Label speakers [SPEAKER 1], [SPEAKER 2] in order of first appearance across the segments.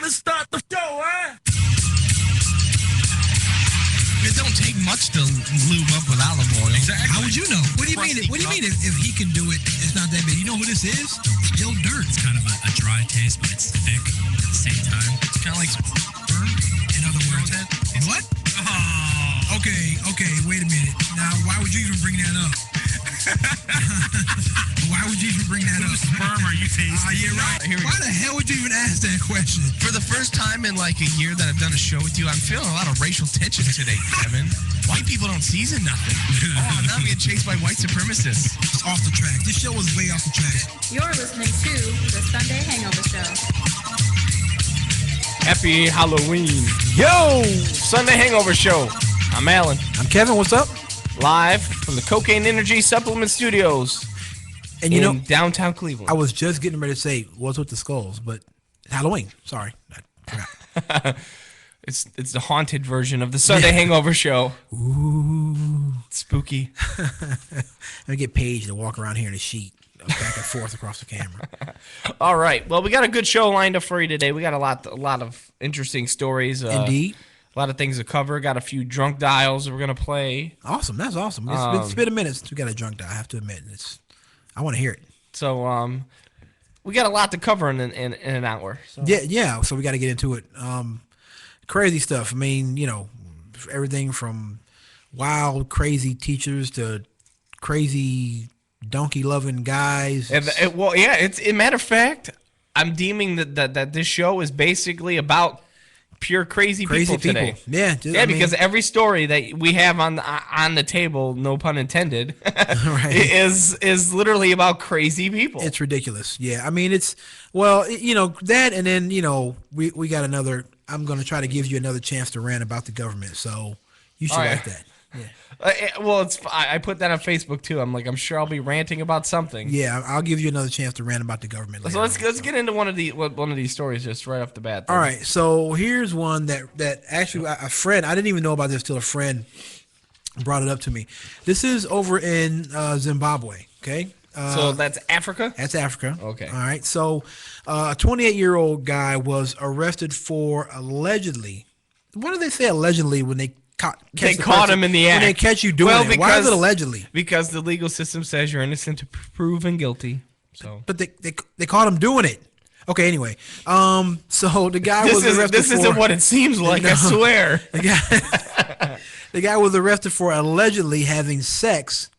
[SPEAKER 1] let's start the show, huh?
[SPEAKER 2] It don't take much to lube up with olive oil.
[SPEAKER 3] Exactly. How would you know? What do you mean? What do you mean if he can do it, it's not that bad? You know who this is? It's Joe Dirt.
[SPEAKER 4] It's kind of a dry taste, but it's thick at the same time.
[SPEAKER 2] It's kind of like sperm.
[SPEAKER 3] In other words, what? Oh, okay, wait a minute. Now, why would you even bring that up? Why would you even bring that up?
[SPEAKER 4] Whose sperm are you tasting?
[SPEAKER 3] Yeah, right. Why the hell would you even ask that question?
[SPEAKER 2] For the first time in like a year that I've done a show with you, I'm feeling a lot of racial tension today, Kevin. White people don't season nothing. Oh, I'm not being chased by white supremacists.
[SPEAKER 3] It's off the track. This show is way off the track.
[SPEAKER 5] You're listening to the Sunday Hangover Show.
[SPEAKER 6] Happy Halloween. Yo! Sunday Hangover Show. I'm Alan.
[SPEAKER 7] I'm Kevin. What's up?
[SPEAKER 6] Live from the Cocaine Energy Supplement Studios
[SPEAKER 7] and you know,
[SPEAKER 6] downtown Cleveland.
[SPEAKER 7] I was just getting ready to say what's with the skulls, but Halloween. Sorry. I forgot.
[SPEAKER 6] It's the haunted version of the Sunday Hangover Show.
[SPEAKER 7] Ooh.
[SPEAKER 6] Spooky.
[SPEAKER 7] Let me get Paige to walk around here in a sheet, back and forth across the camera.
[SPEAKER 6] All right. Well, we got a good show lined up for you today. We got a lot of interesting stories.
[SPEAKER 7] Indeed.
[SPEAKER 6] A lot of things to cover. Got a few drunk dials that we're going to play.
[SPEAKER 7] Awesome. That's awesome. It's been a minute since we got a drunk dial, I have to admit. I want to hear it.
[SPEAKER 6] So we got a lot to cover in an hour. So.
[SPEAKER 7] Yeah. So we got to get into it. Crazy stuff. I mean, you know, everything from wild, crazy teachers to crazy donkey-loving guys.
[SPEAKER 6] It's a matter of fact, I'm deeming that this show is basically about pure crazy people today.
[SPEAKER 7] Yeah,
[SPEAKER 6] because every story that we have on the table, no pun intended,
[SPEAKER 7] right,
[SPEAKER 6] is literally about crazy people.
[SPEAKER 7] It's ridiculous. Yeah, I mean that, and then we got another. I'm going to try to give you another chance to rant about the government, so you should like that. Yeah.
[SPEAKER 6] I put that on Facebook too. I'm sure I'll be ranting about something.
[SPEAKER 7] Yeah, I'll give you another chance to rant about the government.
[SPEAKER 6] So let's get into one of these stories just right off the bat.
[SPEAKER 7] All right. So here's one that actually a friend, I didn't even know about this till a friend brought it up to me. This is over in Zimbabwe. Okay.
[SPEAKER 6] So that's Africa?
[SPEAKER 7] That's Africa.
[SPEAKER 6] Okay.
[SPEAKER 7] All right. So a 28-year-old guy was arrested for allegedly. What do they say allegedly when they caught him in the act? When they catch you doing it. Why is it allegedly?
[SPEAKER 6] Because the legal system says you're innocent to proven guilty. So,
[SPEAKER 7] but they caught him doing it. Okay. Anyway, so the guy was arrested.
[SPEAKER 6] This isn't what it seems like. No, I swear.
[SPEAKER 7] The guy was arrested for allegedly having sex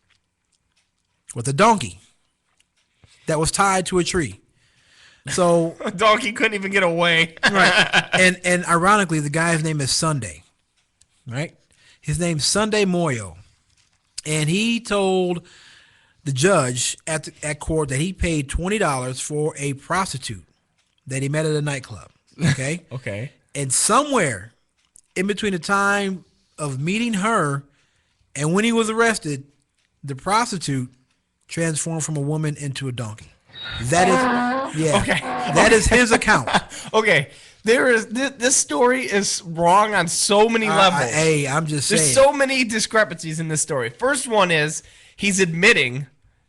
[SPEAKER 7] with a donkey that was tied to a tree. So
[SPEAKER 6] a donkey couldn't even get away.
[SPEAKER 7] Right. And ironically, the guy's name is Sunday. Right? His name's Sunday Moyo. And he told the judge at court that he paid $20 for a prostitute that he met at a nightclub. Okay?
[SPEAKER 6] Okay.
[SPEAKER 7] And somewhere in between the time of meeting her and when he was arrested, the prostitute transformed from a woman into a donkey. That is his account.
[SPEAKER 6] Okay. This story is wrong on so many levels.
[SPEAKER 7] I'm just
[SPEAKER 6] saying.
[SPEAKER 7] There's
[SPEAKER 6] so many discrepancies in this story. First one is he's admitting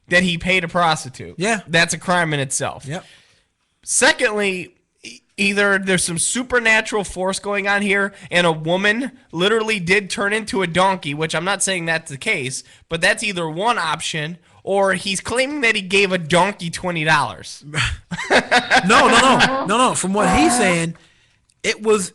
[SPEAKER 6] that he paid a prostitute.
[SPEAKER 7] Yeah.
[SPEAKER 6] That's a crime in itself.
[SPEAKER 7] Yep.
[SPEAKER 6] Secondly, either there's some supernatural force going on here and a woman literally did turn into a donkey, which I'm not saying that's the case, but that's either one option, or he's claiming that he gave a donkey $20.
[SPEAKER 7] No. From what he's saying, it was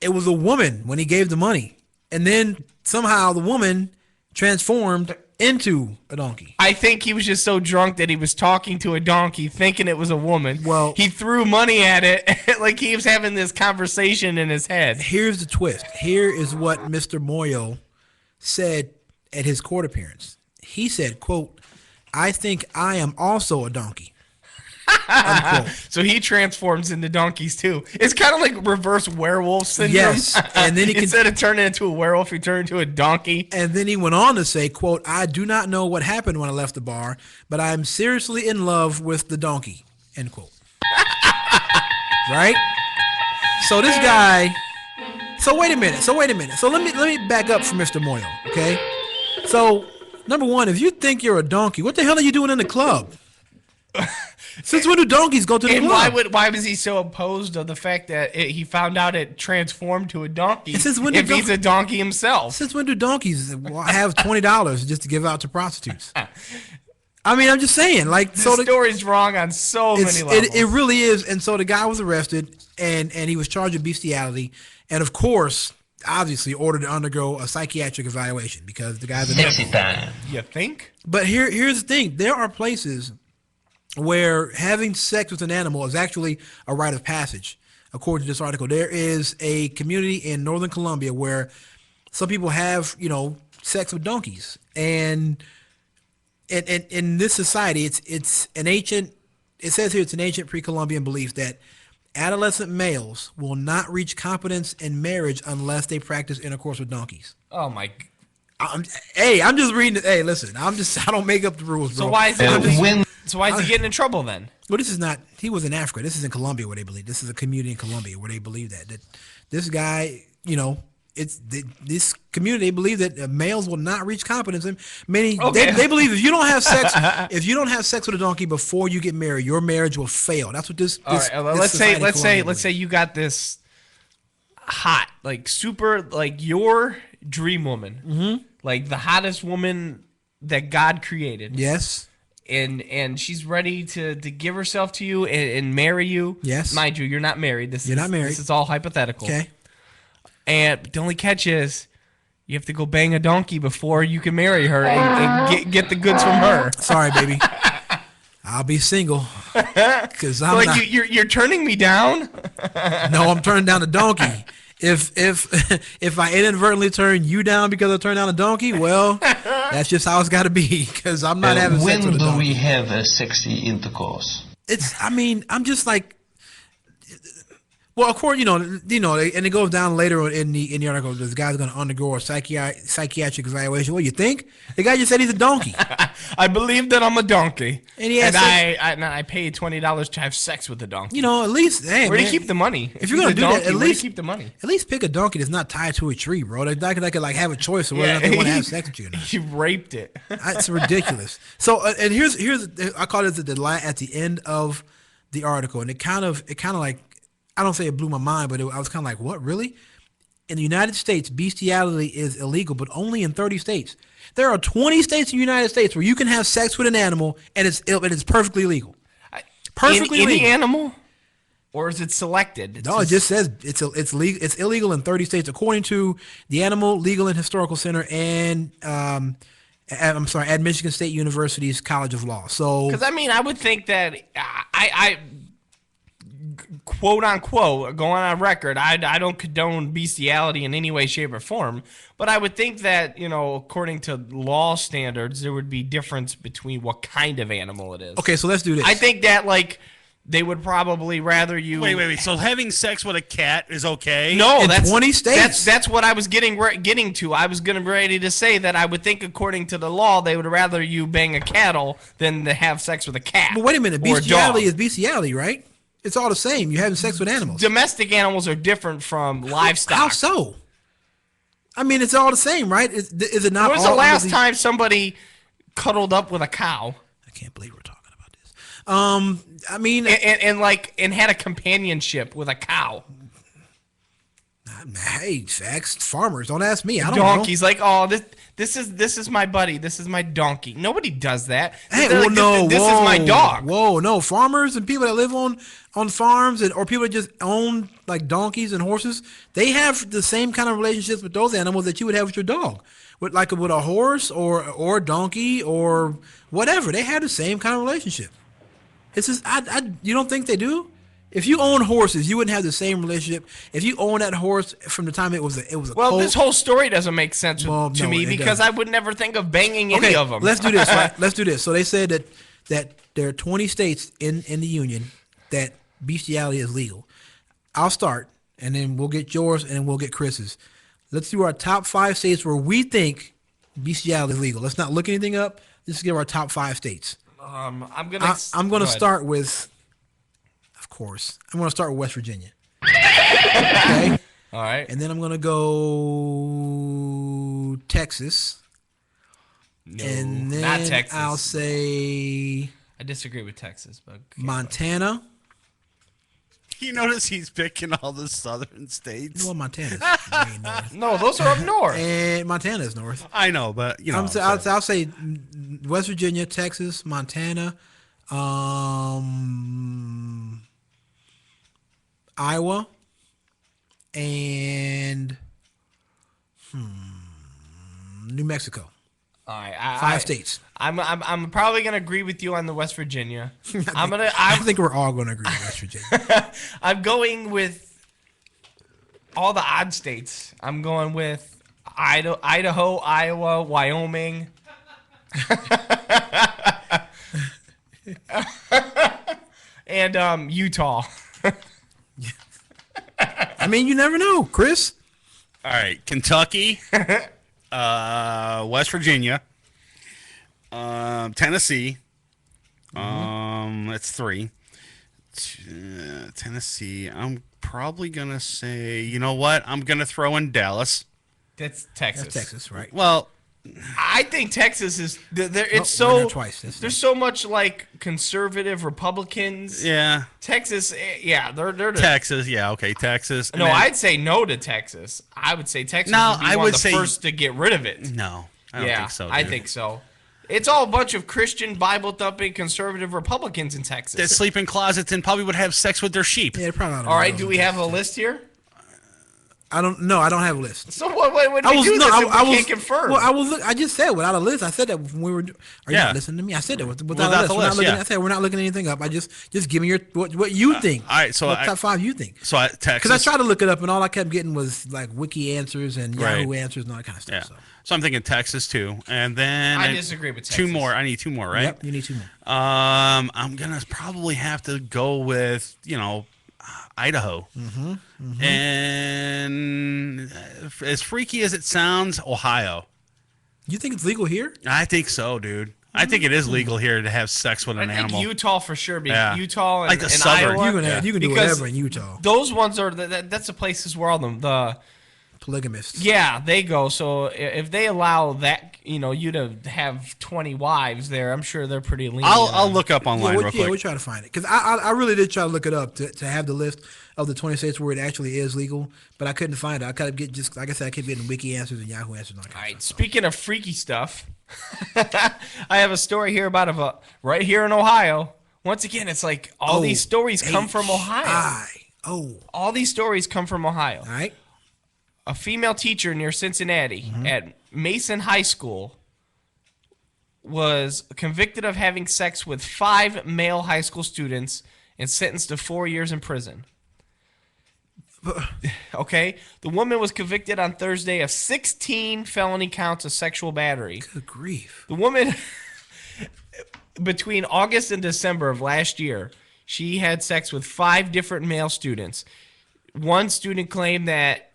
[SPEAKER 7] a woman when he gave the money, and then somehow the woman transformed into a donkey.
[SPEAKER 6] I think he was just so drunk that he was talking to a donkey, thinking it was a woman.
[SPEAKER 7] Well,
[SPEAKER 6] he threw money at it, like he was having this conversation in his head.
[SPEAKER 7] Here's the twist. Here is what Mr. Moyo said at his court appearance. He said, quote, "I think I am also a donkey."
[SPEAKER 6] So he transforms into donkeys too. It's kind of like reverse werewolf syndrome.
[SPEAKER 7] Yes, and then
[SPEAKER 6] instead of turning into a werewolf, he turned into a donkey.
[SPEAKER 7] And then he went on to say, quote, "I do not know what happened when I left the bar, but I am seriously in love with the donkey." End quote. Right? So this guy. So wait a minute. So let me back up for Mr. Moyo. Okay. So number one, if you think you're a donkey, what the hell are you doing in the club? Since when do donkeys go to the
[SPEAKER 6] And
[SPEAKER 7] club?
[SPEAKER 6] why was he so opposed of the fact that he found out it transformed to a donkey
[SPEAKER 7] And since when
[SPEAKER 6] if
[SPEAKER 7] did
[SPEAKER 6] he's a donkey himself?
[SPEAKER 7] Since when do donkeys have $20 just to give out to prostitutes? I mean, I'm just saying, like,
[SPEAKER 6] The story's wrong on so many levels.
[SPEAKER 7] it really is. And so the guy was arrested, and he was charged with bestiality, and of course, obviously, ordered to undergo a psychiatric evaluation because the guy's a
[SPEAKER 1] Sexy time.
[SPEAKER 6] You think?
[SPEAKER 7] But here's the thing: there are places where having sex with an animal is actually a rite of passage. According to this article, there is a community in northern Colombia where some people have, sex with donkeys, and in this society, it's an ancient. It says here it's an ancient pre-Columbian belief that adolescent males will not reach competence in marriage unless they practice intercourse with donkeys.
[SPEAKER 6] Oh my!
[SPEAKER 7] I'm just reading it. Hey, listen, I don't make up the rules, bro.
[SPEAKER 6] So why is he? So why is he getting in trouble then?
[SPEAKER 7] Well, this is not. He was in Africa. This is in Colombia where they believe. This is a community in Colombia where they believe that this guy, this community. They believe that males will not reach competence. Meaning, they believe if you don't have sex, with a donkey before you get married, your marriage will fail. That's what this.
[SPEAKER 6] All right. Let's say you got this hot, like super, like your dream woman, like the hottest woman that God created.
[SPEAKER 7] Yes.
[SPEAKER 6] And she's ready to give herself to you and marry you.
[SPEAKER 7] Yes.
[SPEAKER 6] Mind you, you're not married. You're not married. This is all hypothetical.
[SPEAKER 7] Okay.
[SPEAKER 6] And the only catch is you have to go bang a donkey before you can marry her and get the goods from her.
[SPEAKER 7] Sorry, baby. I'll be single. Cause I'm not,
[SPEAKER 6] you're turning me down?
[SPEAKER 7] No, I'm turning down the donkey. If I inadvertently turn you down because I turned down a donkey, well, that's just how it's got to be. Because I'm not having sex with a donkey.
[SPEAKER 1] When do we have a sexy intercourse?
[SPEAKER 7] I'm just like, well, of course, and it goes down later in the article. This guy's going to undergo a psychiatric evaluation. What do you think? The guy just said he's a donkey.
[SPEAKER 6] I believe that I'm a donkey,
[SPEAKER 7] and
[SPEAKER 6] I paid $20 to have sex with a donkey.
[SPEAKER 7] At least, hey,
[SPEAKER 6] where do you keep the money?
[SPEAKER 7] If you're going to do that, at least
[SPEAKER 6] keep the money.
[SPEAKER 7] At least pick a donkey that's not tied to a tree, bro. They could like have a choice of whether or not they want to have sex with you or not.
[SPEAKER 6] You raped it.
[SPEAKER 7] That's ridiculous. So, and here's I call it at the end of the article, and it kind of like, I don't say it blew my mind, but I was kind of like, what, really? In the United States, bestiality is illegal, but only in 30 states. There are 20 states in the United States where you can have sex with an animal and it's perfectly legal. Perfectly legal.
[SPEAKER 6] Any animal? Or is it selected?
[SPEAKER 7] No, it just says it's legal. It's illegal in 30 states, according to the Animal Legal and Historical Center and at Michigan State University's College of Law. So,
[SPEAKER 6] because I would think that I quote unquote, going on record, I don't condone bestiality in any way, shape, or form, but I would think that, according to law standards, there would be difference between what kind of animal it is.
[SPEAKER 7] Okay, so let's do this.
[SPEAKER 6] I think that, they would probably rather you...
[SPEAKER 1] Wait. So having sex with a cat is okay?
[SPEAKER 6] No,
[SPEAKER 7] in
[SPEAKER 6] that's
[SPEAKER 7] 20 states.
[SPEAKER 6] That's what I was getting to. I was ready to say that I would think, according to the law, they would rather you bang a cattle than to have sex with a cat.
[SPEAKER 7] But wait a minute,
[SPEAKER 6] or
[SPEAKER 7] bestiality
[SPEAKER 6] a dog.
[SPEAKER 7] is bestiality, right? It's all the same. You're having sex with animals.
[SPEAKER 6] Domestic animals are different from livestock.
[SPEAKER 7] How so? I mean, it's all the same, right? Is it not?
[SPEAKER 6] When was the last time somebody cuddled up with a cow?
[SPEAKER 7] I can't believe we're talking about this. I mean,
[SPEAKER 6] and had a companionship with a cow.
[SPEAKER 7] Hey, facts. Farmers, don't ask me. I don't
[SPEAKER 6] Donkeys, know. This is my buddy. This is my donkey. Nobody does that.
[SPEAKER 7] Hey,
[SPEAKER 6] this is my dog.
[SPEAKER 7] Whoa, no. Farmers and people that live on farms or people that just own like donkeys and horses, they have the same kind of relationships with those animals that you would have with your dog. With a horse or a donkey or whatever. They have the same kind of relationship. It's just you don't think they do? If you own horses, you wouldn't have the same relationship. If you own that horse from the time it was a
[SPEAKER 6] well,
[SPEAKER 7] colt,
[SPEAKER 6] this whole story doesn't make sense to me because I would never think of banging any of them.
[SPEAKER 7] Let's do this. Right? Let's do this. So they said that there are 20 states in the union that bestiality is legal. I'll start, and then we'll get yours, and then we'll get Chris's. Let's do our top 5 states where we think bestiality is legal. Let's not look anything up. Let's give our top 5 states.
[SPEAKER 6] I'm gonna
[SPEAKER 7] start with. Of course, I'm going to start with West Virginia. Okay.
[SPEAKER 6] All right.
[SPEAKER 7] And then I'm going to go Texas.
[SPEAKER 6] No,
[SPEAKER 7] and then
[SPEAKER 6] not Texas.
[SPEAKER 7] I'll say
[SPEAKER 6] I disagree with Texas, but
[SPEAKER 7] Montana.
[SPEAKER 1] You notice he's picking all the southern states.
[SPEAKER 7] Well, Montana's way north.
[SPEAKER 6] No, those are up north.
[SPEAKER 7] And Montana's north.
[SPEAKER 1] I know, but you know.
[SPEAKER 7] I'll say West Virginia, Texas, Montana, Iowa, and New Mexico.
[SPEAKER 6] All right,
[SPEAKER 7] 5 states.
[SPEAKER 6] I'm probably gonna agree with you on the West Virginia.
[SPEAKER 7] I think we're all gonna agree with West Virginia.
[SPEAKER 6] I'm going with all the odd states. I'm going with Idaho, Iowa, Wyoming. And Utah.
[SPEAKER 7] I mean, you never know, Chris.
[SPEAKER 1] All right, Kentucky, West Virginia, Tennessee. That's 3. Tennessee. I'm probably gonna say. You know what? I'm gonna throw in Dallas.
[SPEAKER 6] That's Texas.
[SPEAKER 7] That's Texas, right?
[SPEAKER 1] Well,
[SPEAKER 6] I think Texas is. It's
[SPEAKER 7] we're
[SPEAKER 6] so.
[SPEAKER 7] there twice.
[SPEAKER 6] There's so much like conservative Republicans.
[SPEAKER 1] yeah,
[SPEAKER 6] Texas, yeah, they're the,
[SPEAKER 1] Texas. Yeah, okay, Texas.
[SPEAKER 6] No,
[SPEAKER 1] And then-
[SPEAKER 6] I'd say no to Texas. I would say Texas
[SPEAKER 1] No,
[SPEAKER 6] would be
[SPEAKER 1] I
[SPEAKER 6] one
[SPEAKER 1] would
[SPEAKER 6] of the
[SPEAKER 1] say-
[SPEAKER 6] first to get rid of it.
[SPEAKER 1] No, I don't
[SPEAKER 6] Yeah,
[SPEAKER 1] think so.
[SPEAKER 6] I
[SPEAKER 1] dude.
[SPEAKER 6] think so. It's all a bunch of Christian, Bible-thumping, conservative Republicans in Texas.
[SPEAKER 1] That sleep in closets and probably would have sex with their sheep.
[SPEAKER 7] Yeah, probably not.
[SPEAKER 6] All right, do we have a list here?
[SPEAKER 7] I don't have a list.
[SPEAKER 6] So what do we do this if we can't confirm?
[SPEAKER 7] Well, I just said without a list. I said that when we were. Are you
[SPEAKER 1] Yeah.
[SPEAKER 7] not listening to me? I said that without
[SPEAKER 1] Without
[SPEAKER 7] a list.
[SPEAKER 1] the
[SPEAKER 7] We're not
[SPEAKER 1] list,
[SPEAKER 7] looking,
[SPEAKER 1] yeah.
[SPEAKER 7] I said we're not looking anything up. I just give me your what you think.
[SPEAKER 1] all right, so
[SPEAKER 7] what
[SPEAKER 1] I-
[SPEAKER 7] top 5 you think?
[SPEAKER 1] So Texas.
[SPEAKER 7] Because I tried to look it up and all I kept getting was like wiki answers and Yahoo
[SPEAKER 1] Right.
[SPEAKER 7] answers and all that kind of
[SPEAKER 1] Yeah.
[SPEAKER 7] stuff.
[SPEAKER 1] So I'm thinking Texas too, and then
[SPEAKER 6] I disagree with
[SPEAKER 1] 2
[SPEAKER 6] Texas.
[SPEAKER 1] more. I need 2 more,
[SPEAKER 7] So.
[SPEAKER 1] right?
[SPEAKER 7] Yep, you need 2 more.
[SPEAKER 1] I'm gonna probably have to go with Idaho, and as freaky as it sounds, Ohio.
[SPEAKER 7] You think it's legal here?
[SPEAKER 1] I think so, dude. I think it is legal here to have sex with
[SPEAKER 6] I
[SPEAKER 1] an
[SPEAKER 6] think
[SPEAKER 1] animal.
[SPEAKER 6] Utah for sure.
[SPEAKER 1] Yeah.
[SPEAKER 6] Utah and,
[SPEAKER 1] Like the
[SPEAKER 6] and
[SPEAKER 1] southern-
[SPEAKER 6] Iowa.
[SPEAKER 7] You can do
[SPEAKER 6] Because
[SPEAKER 7] whatever in Utah.
[SPEAKER 6] Those ones are that's the places where all the
[SPEAKER 7] Polygamists.
[SPEAKER 6] yeah they go. So if they allow that you to have 20 wives there, I'm sure they're pretty lenient.
[SPEAKER 1] I'll look up online real
[SPEAKER 7] Yeah,
[SPEAKER 1] quick.
[SPEAKER 7] we try to find it because I really did try to look it up to have the list of the 20 states where it actually is legal, but I couldn't find it. I kind of get just like I said, I kept getting wiki answers and Yahoo answers. And all that
[SPEAKER 6] All
[SPEAKER 7] kind
[SPEAKER 6] right.
[SPEAKER 7] of stuff.
[SPEAKER 6] Speaking of freaky stuff, I have a story here about right here in Ohio. Once again, it's like all these stories come from Ohio. All these stories come from Ohio.
[SPEAKER 7] All right.
[SPEAKER 6] A female teacher near Cincinnati at Mason High School was convicted of having sex with 5 male high school students and sentenced to 4 years in prison. Okay? The woman was convicted on Thursday of 16 felony counts of sexual battery.
[SPEAKER 7] Good grief.
[SPEAKER 6] The woman, between August and December of last year, she had sex with 5 different male students. One student claimed that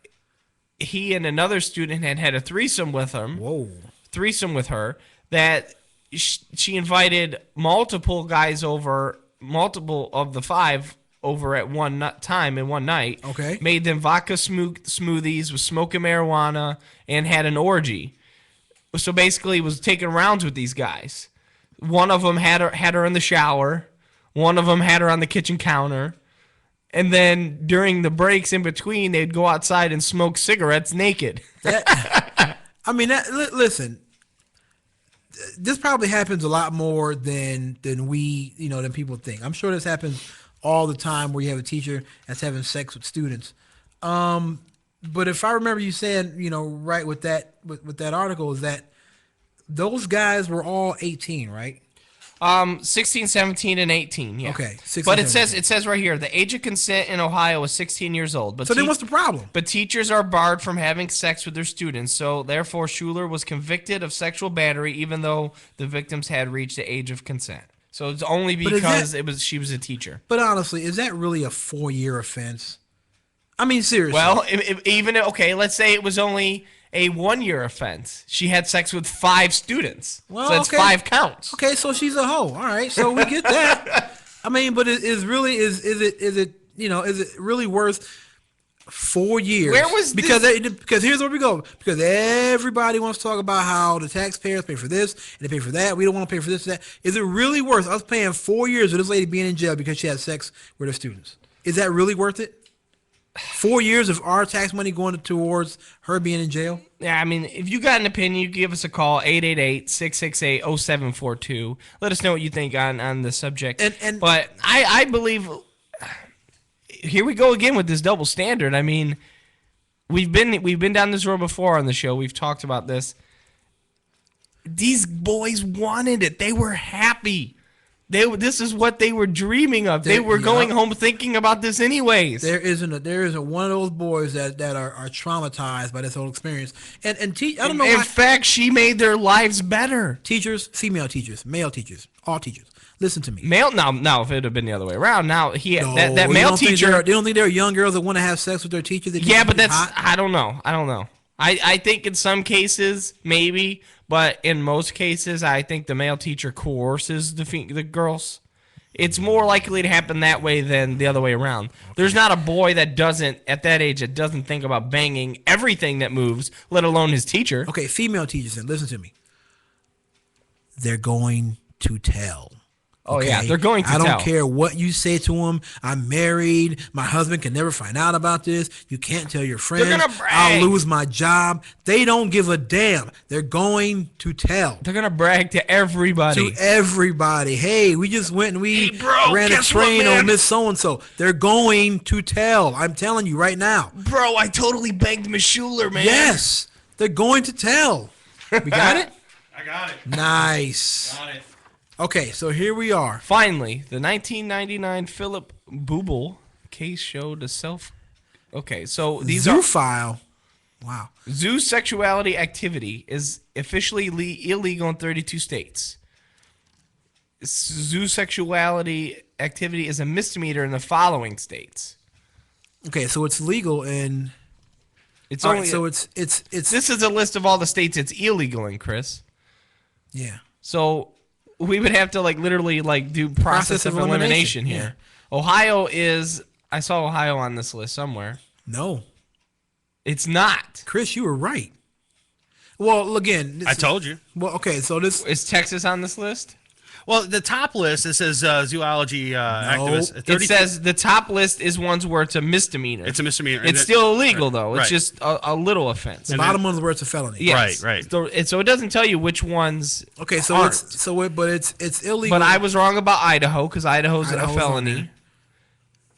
[SPEAKER 6] he and another student had a threesome with him.
[SPEAKER 7] Whoa.
[SPEAKER 6] Threesome with her. That she invited multiple guys over, multiple of the 5 over at one time in one night.
[SPEAKER 7] Okay.
[SPEAKER 6] Made them vodka smoothies, was smoking marijuana, and had an orgy. So basically, was taking rounds with these guys. One of them had her in the shower. One of them had her on the kitchen counter. And then during the breaks in between, they'd go outside and smoke cigarettes naked.
[SPEAKER 7] Listen. This probably happens a lot more than people think. I'm sure this happens all the time where you have a teacher that's having sex with students. But if I remember you saying, right with that article is that those guys were all 18, right?
[SPEAKER 6] 16, 17, and 18, yeah.
[SPEAKER 7] Okay, 16,
[SPEAKER 6] but it
[SPEAKER 7] 17.
[SPEAKER 6] says right here, the age of consent in Ohio is 16 years old. But
[SPEAKER 7] So then what's the problem?
[SPEAKER 6] But teachers are barred from having sex with their students, so therefore Schuler was convicted of sexual battery even though the victims had reached the age of consent. So it's only because she was a teacher.
[SPEAKER 7] But honestly, is that really a 4-year offense? I mean, seriously.
[SPEAKER 6] Well, let's say it was only a 1-year offense. She had sex with 5 students.
[SPEAKER 7] Well,
[SPEAKER 6] so it's
[SPEAKER 7] okay.
[SPEAKER 6] 5 counts.
[SPEAKER 7] Okay, so she's a hoe. All right, so we get that. I mean, but is it really worth 4 years.
[SPEAKER 6] Where was
[SPEAKER 7] because
[SPEAKER 6] this?
[SPEAKER 7] because here's where we go. Because everybody wants to talk about how the taxpayers pay for this and they pay for that. We don't want to pay for this and that. Is it really worth us paying 4 years of this lady being in jail because she had sex with her students? Is that really worth it? 4 years of our tax money going towards her being in jail?
[SPEAKER 6] Yeah, I mean, if you got an opinion, you can give us a call, 888-668-0742. Let us know what you think on the subject. But I believe, here we go again with this double standard. I mean, we've been down this road before on the show. We've talked about this. These boys wanted it. They were happy. This is what they were dreaming of. They were going home thinking about this anyways.
[SPEAKER 7] There isn't one of those boys that are traumatized by this whole experience. I don't know.
[SPEAKER 6] In fact, she made their lives better.
[SPEAKER 7] Teachers, female teachers, male teachers, all teachers. Listen to me.
[SPEAKER 6] Male, now if it had been the other way around, now that
[SPEAKER 7] you
[SPEAKER 6] male
[SPEAKER 7] don't think
[SPEAKER 6] teacher.
[SPEAKER 7] they don't think there are young girls that want to have sex with their teachers?
[SPEAKER 6] Yeah, but that's I don't know. I think in some cases maybe, but in most cases I think the male teacher coerces the girls. It's more likely to happen that way than the other way around. Okay. There's not a boy that doesn't at that age that doesn't think about banging everything that moves, let alone his teacher.
[SPEAKER 7] Okay, female teachers, then listen to me. They're going to tell.
[SPEAKER 6] Oh, okay? Yeah, they're going to tell.
[SPEAKER 7] I don't care what you say to them. I'm married. My husband can never find out about this. You can't tell your friends.
[SPEAKER 6] They're gonna brag.
[SPEAKER 7] I'll lose my job. They don't give a damn. They're going to tell.
[SPEAKER 6] They're going to brag to everybody.
[SPEAKER 7] To everybody. Hey, we just went and we ran a train on Miss So-and-so. They're going to tell. I'm telling you right now.
[SPEAKER 6] Bro, I totally banged Miss Schuler, man.
[SPEAKER 7] Yes. They're going to tell. We got it?
[SPEAKER 1] I got it.
[SPEAKER 7] Nice.
[SPEAKER 1] Got it.
[SPEAKER 7] Okay, so here we are.
[SPEAKER 6] Finally, the 1999 Philip Bubel case showed a self. Okay, so these
[SPEAKER 7] Zoophile. Wow.
[SPEAKER 6] Zoo sexuality activity is officially illegal in 32 states. Zoo sexuality activity is a misdemeanor in the following states.
[SPEAKER 7] Okay, so it's legal in.
[SPEAKER 6] It's only.
[SPEAKER 7] So it's.
[SPEAKER 6] This is a list of all the states it's illegal in, Chris.
[SPEAKER 7] Yeah.
[SPEAKER 6] So. We would have to literally do process of elimination here. Yeah. Ohio is. I saw Ohio on this list somewhere.
[SPEAKER 7] No,
[SPEAKER 6] it's not.
[SPEAKER 7] Chris, you were right. Well, again,
[SPEAKER 1] I told you.
[SPEAKER 7] Well, okay, so this
[SPEAKER 6] is Texas on this list.
[SPEAKER 1] Well, the top list, it says zoology activists.
[SPEAKER 6] It says the top list is ones where it's a misdemeanor.
[SPEAKER 1] It's a misdemeanor.
[SPEAKER 6] It's still illegal, though. It's
[SPEAKER 1] right.
[SPEAKER 6] just a little offense.
[SPEAKER 7] The bottom one's where it's a felony.
[SPEAKER 6] Yes.
[SPEAKER 1] Right.
[SPEAKER 6] So it doesn't tell you which ones.
[SPEAKER 7] Okay, so
[SPEAKER 6] aren't.
[SPEAKER 7] it's illegal.
[SPEAKER 6] But I was wrong about Idaho because Idaho's a felony.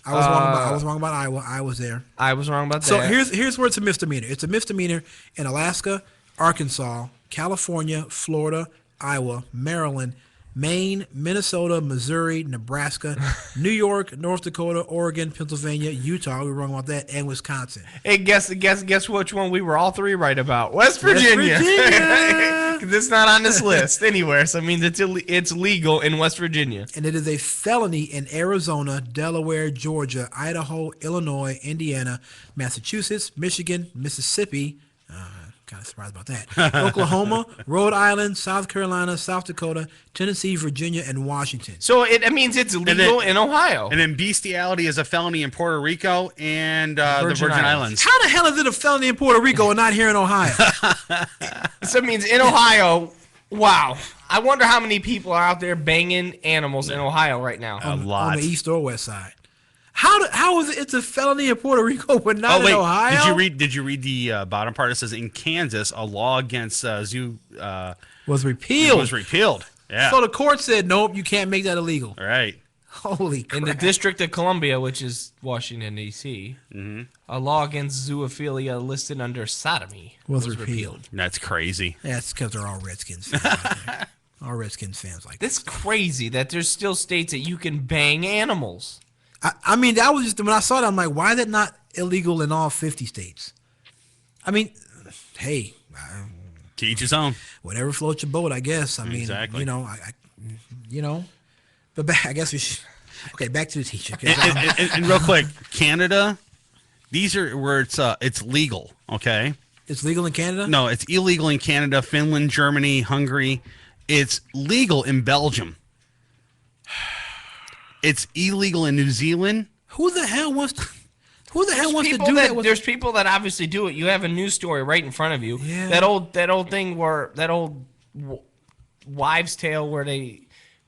[SPEAKER 7] I was wrong about Iowa. I was there.
[SPEAKER 6] I was wrong about that.
[SPEAKER 7] So here's where it's a misdemeanor. It's a misdemeanor in Alaska, Arkansas, California, Florida, Iowa, Maryland, Maine, Minnesota, Missouri, Nebraska, New York, North Dakota, Oregon, Pennsylvania, Utah. We were wrong about that, and Wisconsin.
[SPEAKER 6] Hey, guess which one we were all three right about? West Virginia. It's not on this list anywhere, so it means it's legal in West Virginia.
[SPEAKER 7] And it is a felony in Arizona, Delaware, Georgia, Idaho, Illinois, Indiana, Massachusetts, Michigan, Mississippi. Kind of surprised about that. Oklahoma, Rhode Island, South Carolina, South Dakota, Tennessee, Virginia, and Washington.
[SPEAKER 6] So it means it's legal in Ohio.
[SPEAKER 1] And then bestiality is a felony in Puerto Rico and the Virgin Islands.
[SPEAKER 7] How the hell is it a felony in Puerto Rico and not here in Ohio?
[SPEAKER 6] So it means in Ohio, wow. I wonder how many people are out there banging animals in Ohio right now.
[SPEAKER 1] A lot.
[SPEAKER 7] On the east or west side. How is it? It's a felony in Puerto Rico, but not in Ohio.
[SPEAKER 1] Did you read the bottom part? It says in Kansas, a law against zoo
[SPEAKER 7] was repealed.
[SPEAKER 1] Yeah.
[SPEAKER 7] So the court said, nope, you can't make that illegal.
[SPEAKER 1] All right.
[SPEAKER 7] Holy crap.
[SPEAKER 6] In the District of Columbia, which is Washington, D.C., a law against zoophilia listed under sodomy
[SPEAKER 7] was repealed.
[SPEAKER 1] That's crazy.
[SPEAKER 7] That's because they're all Redskins fans. All Redskins fans like that.
[SPEAKER 6] It's crazy that there's still states that you can bang animals.
[SPEAKER 7] I mean, that was just when I saw that, I'm like, why is that not illegal in all 50 states? I mean, hey.
[SPEAKER 1] To each his own.
[SPEAKER 7] Whatever floats your boat, I guess. I mean,
[SPEAKER 1] exactly.
[SPEAKER 7] But I guess we should. Okay, back to the teacher.
[SPEAKER 1] And real quick, Canada, these are where it's legal, okay?
[SPEAKER 7] It's legal in Canada?
[SPEAKER 1] No, it's illegal in Canada, Finland, Germany, Hungary. It's legal in Belgium. It's illegal in New Zealand.
[SPEAKER 7] Who the hell wants Who the hell wants to
[SPEAKER 6] people
[SPEAKER 7] do that?
[SPEAKER 6] There's people that obviously do it. You have a news story right in front of you.
[SPEAKER 7] Yeah.
[SPEAKER 6] That old thing where that old wives' tale where they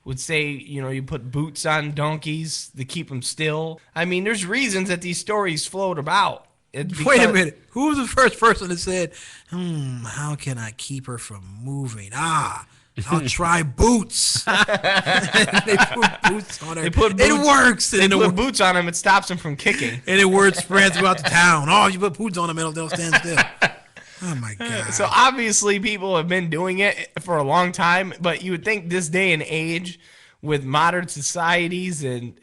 [SPEAKER 6] would say, you put boots on donkeys to keep them still. I mean, there's reasons that these stories float about.
[SPEAKER 7] Wait a minute. Who was the first person that said, how can I keep her from moving? I'll try boots. They put boots on her. It works.
[SPEAKER 6] They put boots on them. It stops them from kicking.
[SPEAKER 7] And the word spreads throughout the town. Oh, you put boots on them and they'll stand still. Oh, my God.
[SPEAKER 6] So, obviously, people have been doing it for a long time, but you would think this day and age, with modern societies and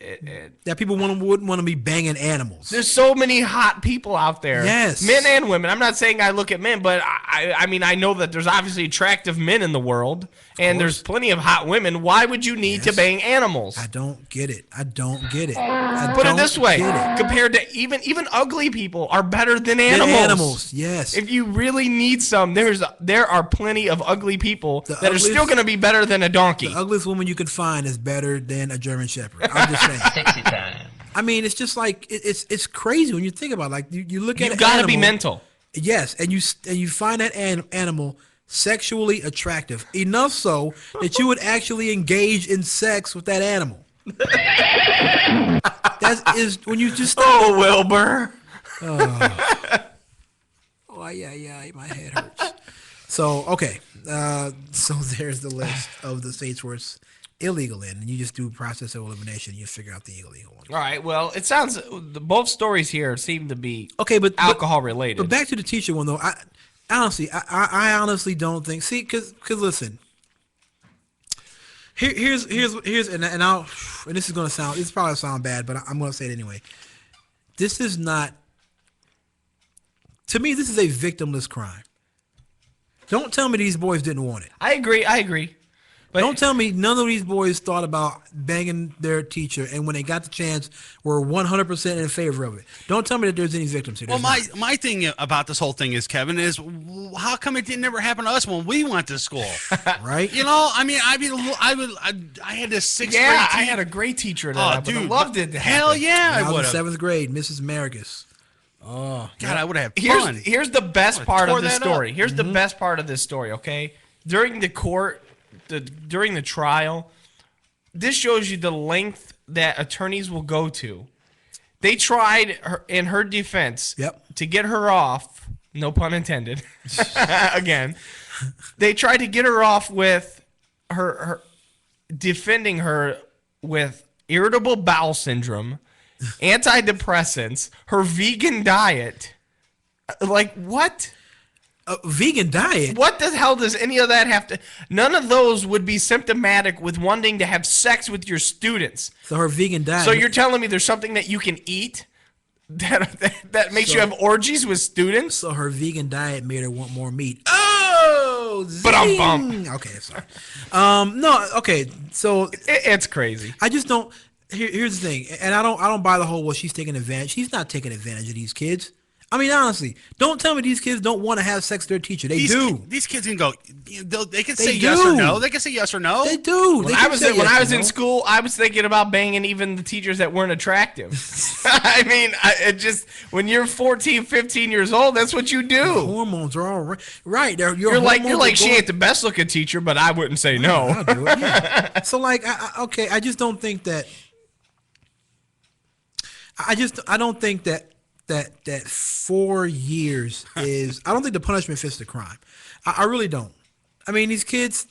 [SPEAKER 7] that people wouldn't want to be banging animals.
[SPEAKER 6] There's so many hot people out there.
[SPEAKER 7] Yes.
[SPEAKER 6] Men and women. I'm not saying I look at men, but I mean, I know that there's obviously attractive men in the world, and there's plenty of hot women. Why would you need to bang animals?
[SPEAKER 7] I don't get it.
[SPEAKER 6] Put it this way. Compared to even ugly people are better than animals.
[SPEAKER 7] Yes.
[SPEAKER 6] If you really need some, there are plenty of ugly people that are still going to be better than a donkey.
[SPEAKER 7] The ugliest woman you can find is better than a German Shepherd. I'm just saying.
[SPEAKER 8] Sexy time.
[SPEAKER 7] I mean, it's just like it's crazy when you think about it. Like you look at
[SPEAKER 6] you got to be mental.
[SPEAKER 7] Yes, and you find that animal sexually attractive enough so that you would actually engage in sex with that animal. That is when you just
[SPEAKER 6] Wilbur.
[SPEAKER 7] Yeah, my head hurts. So okay, so there's the list of the states where it's illegal in, and you just do process of elimination. You figure out the illegal one.
[SPEAKER 6] All right. Well, it sounds both stories here seem to be alcohol related.
[SPEAKER 7] But back to the teacher one though. I honestly don't think. See, because listen. Here's and I'll and this is gonna sound, it's probably sound bad, but I'm gonna say it anyway. This is not, to me, this is a victimless crime. Don't tell me these boys didn't want it.
[SPEAKER 6] I agree. But
[SPEAKER 7] don't tell me none of these boys thought about banging their teacher, and when they got the chance, were 100% in favor of it. Don't tell me that there's any victims here.
[SPEAKER 1] Well, my thing about this whole thing is, Kevin, is how come it didn't ever happen to us when we went to school?
[SPEAKER 7] Right?
[SPEAKER 1] I had this sixth grade
[SPEAKER 6] Yeah,
[SPEAKER 1] teacher.
[SPEAKER 6] I had a great teacher that
[SPEAKER 1] dude,
[SPEAKER 6] I loved it.
[SPEAKER 1] Hell yeah,
[SPEAKER 7] I
[SPEAKER 1] I would
[SPEAKER 7] was in
[SPEAKER 1] have.
[SPEAKER 7] seventh grade, Mrs. Marcus. Oh,
[SPEAKER 1] God, I would have had fun.
[SPEAKER 6] Here's the best part of
[SPEAKER 1] tore
[SPEAKER 6] the
[SPEAKER 1] that
[SPEAKER 6] story.
[SPEAKER 1] up.
[SPEAKER 6] Here's the best part of this story, okay? During the during the trial, this shows you the length that attorneys will go to. They tried, in her defense, to get her off, no pun intended, again, they tried to get her off with her defending her with irritable bowel syndrome, antidepressants, her vegan diet. Like, what?
[SPEAKER 7] A vegan diet?
[SPEAKER 6] What the hell does any of that have to... None of those would be symptomatic with wanting to have sex with your students.
[SPEAKER 7] So her vegan diet...
[SPEAKER 6] So you're telling me there's something that you can eat that makes you have orgies with students?
[SPEAKER 7] So her vegan diet made her want more meat. Oh!
[SPEAKER 6] But I'm bummed.
[SPEAKER 7] Okay, sorry. No, okay, so...
[SPEAKER 6] It's crazy.
[SPEAKER 7] I just don't... Here's the thing, and I don't buy the whole, well, she's taking advantage. She's not taking advantage of these kids. I mean, honestly, don't tell me these kids don't want to have sex with their teacher. They do.
[SPEAKER 1] These kids can go. They can say yes or no. They can say yes or no.
[SPEAKER 7] They do.
[SPEAKER 6] When I was in school, I was thinking about banging even the teachers that weren't attractive. I mean, it just when you're 14, 15 years old, that's what you do.
[SPEAKER 7] The hormones are all right.
[SPEAKER 6] You're like she ain't the best looking teacher, but I wouldn't say no.
[SPEAKER 7] I'll do it, yeah. So like, I just don't think that. I don't think that 4 years is... I don't think the punishment fits the crime. I really don't. I mean, these kids,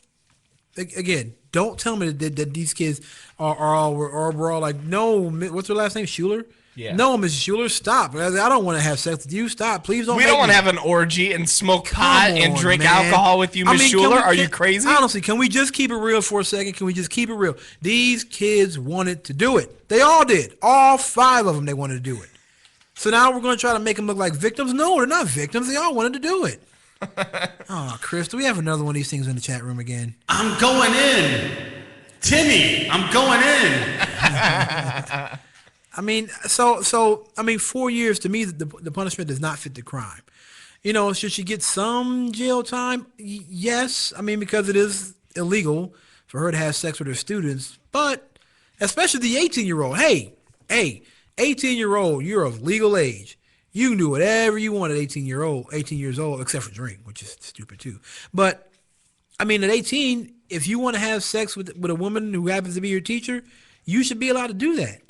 [SPEAKER 7] again, don't tell me that these kids are all like, no, what's her last name? Schuler?
[SPEAKER 6] Yeah.
[SPEAKER 7] No, Mrs. Schuler, stop. I don't want to have sex with you. Stop. Please don't.
[SPEAKER 6] We don't want to have an orgy and smoke pot and drink alcohol with you, Miss Schuler. Are you crazy?
[SPEAKER 7] Honestly, can we just keep it real for a second? Can we just keep it real? These kids wanted to do it. They all did. All 5 of them, they wanted to do it. So now we're going to try to make them look like victims? No, they're not victims. They all wanted to do it. Oh, Chris, do we have another one of these things in the chat room again?
[SPEAKER 1] I'm going in. Timmy, I'm going in.
[SPEAKER 7] I mean, so 4 years to me, the punishment does not fit the crime. You know, should she get some jail time? Yes. I mean, because it is illegal for her to have sex with her students, but especially the 18-year-old. Hey, 18-year-old, you're of legal age. You can do whatever you want at 18 years old, except for drink, which is stupid too. But I mean, at 18, if you want to have sex with a woman who happens to be your teacher, you should be allowed to do that.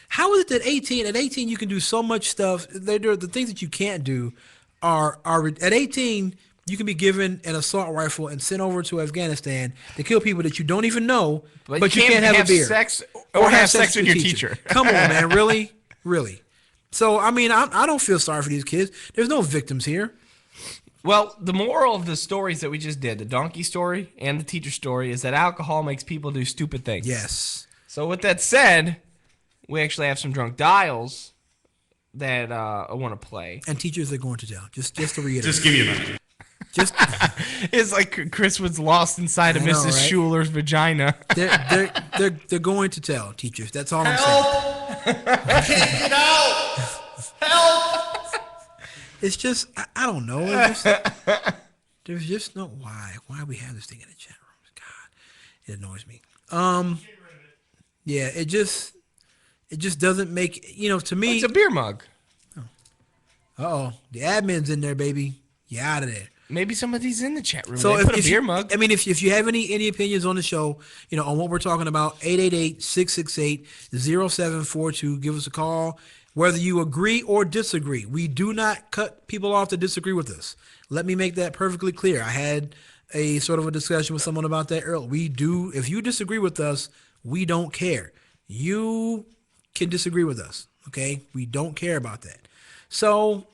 [SPEAKER 7] How is it that at 18 you can do so much stuff? The things that you can't do are at 18 you can be given an assault rifle and sent over to Afghanistan to kill people that you don't even know, but you can't have a beer
[SPEAKER 6] sex or have sex with your teacher.
[SPEAKER 7] Come on, man, really? So I mean, I don't feel sorry for these kids. There's no victims here.
[SPEAKER 6] Well, the moral of the stories that we just did, the donkey story and the teacher story, is that alcohol makes people do stupid things.
[SPEAKER 7] Yes.
[SPEAKER 6] So with that said, we actually have some drunk dials that I want to play.
[SPEAKER 7] And teachers are going to tell. Just to reiterate.
[SPEAKER 1] Just give me a minute.
[SPEAKER 7] Just
[SPEAKER 6] It's like Chris was lost inside of
[SPEAKER 7] I know,
[SPEAKER 6] Mrs.
[SPEAKER 7] right?
[SPEAKER 6] Schuler's vagina.
[SPEAKER 7] they're going to tell teachers. That's all I'm saying.
[SPEAKER 1] I can't get out. Help!
[SPEAKER 7] It's just I don't know. There's just no why we have this thing in the chat rooms. God, it annoys me. Yeah, it just doesn't make to me.
[SPEAKER 6] It's a beer mug.
[SPEAKER 7] The admin's in there, baby. You out of there.
[SPEAKER 6] Maybe somebody's in the chat room.
[SPEAKER 7] So
[SPEAKER 6] they put a beer mug.
[SPEAKER 7] I mean, if you have any opinions on the show, on what we're talking about, 888-668-0742. Give us a call. Whether you agree or disagree, we do not cut people off to disagree with us. Let me make that perfectly clear. I had a sort of a discussion with someone about that earlier. If you disagree with us, we don't care. You can disagree with us, okay? We don't care about that. So,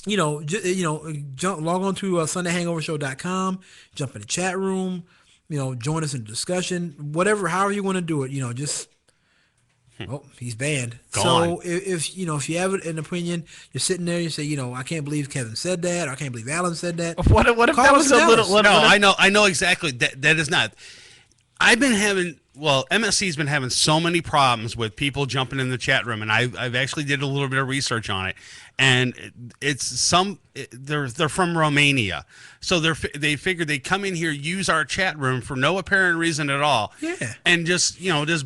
[SPEAKER 7] log on to SundayHangoverShow.com, jump in the chat room, join us in the discussion, however you want to do it, Oh, he's banned.
[SPEAKER 1] Gone.
[SPEAKER 7] So if you have an opinion, you're sitting there, you say, I can't believe Kevin said that, or I can't believe Alan said that.
[SPEAKER 6] What if that was a little?
[SPEAKER 1] No, I know exactly. That is not. I've been having. Well, MSC's been having so many problems with people jumping in the chat room, and I've actually did a little bit of research on it, and they're from Romania, so they figure they come in here, use our chat room for no apparent reason at all, and just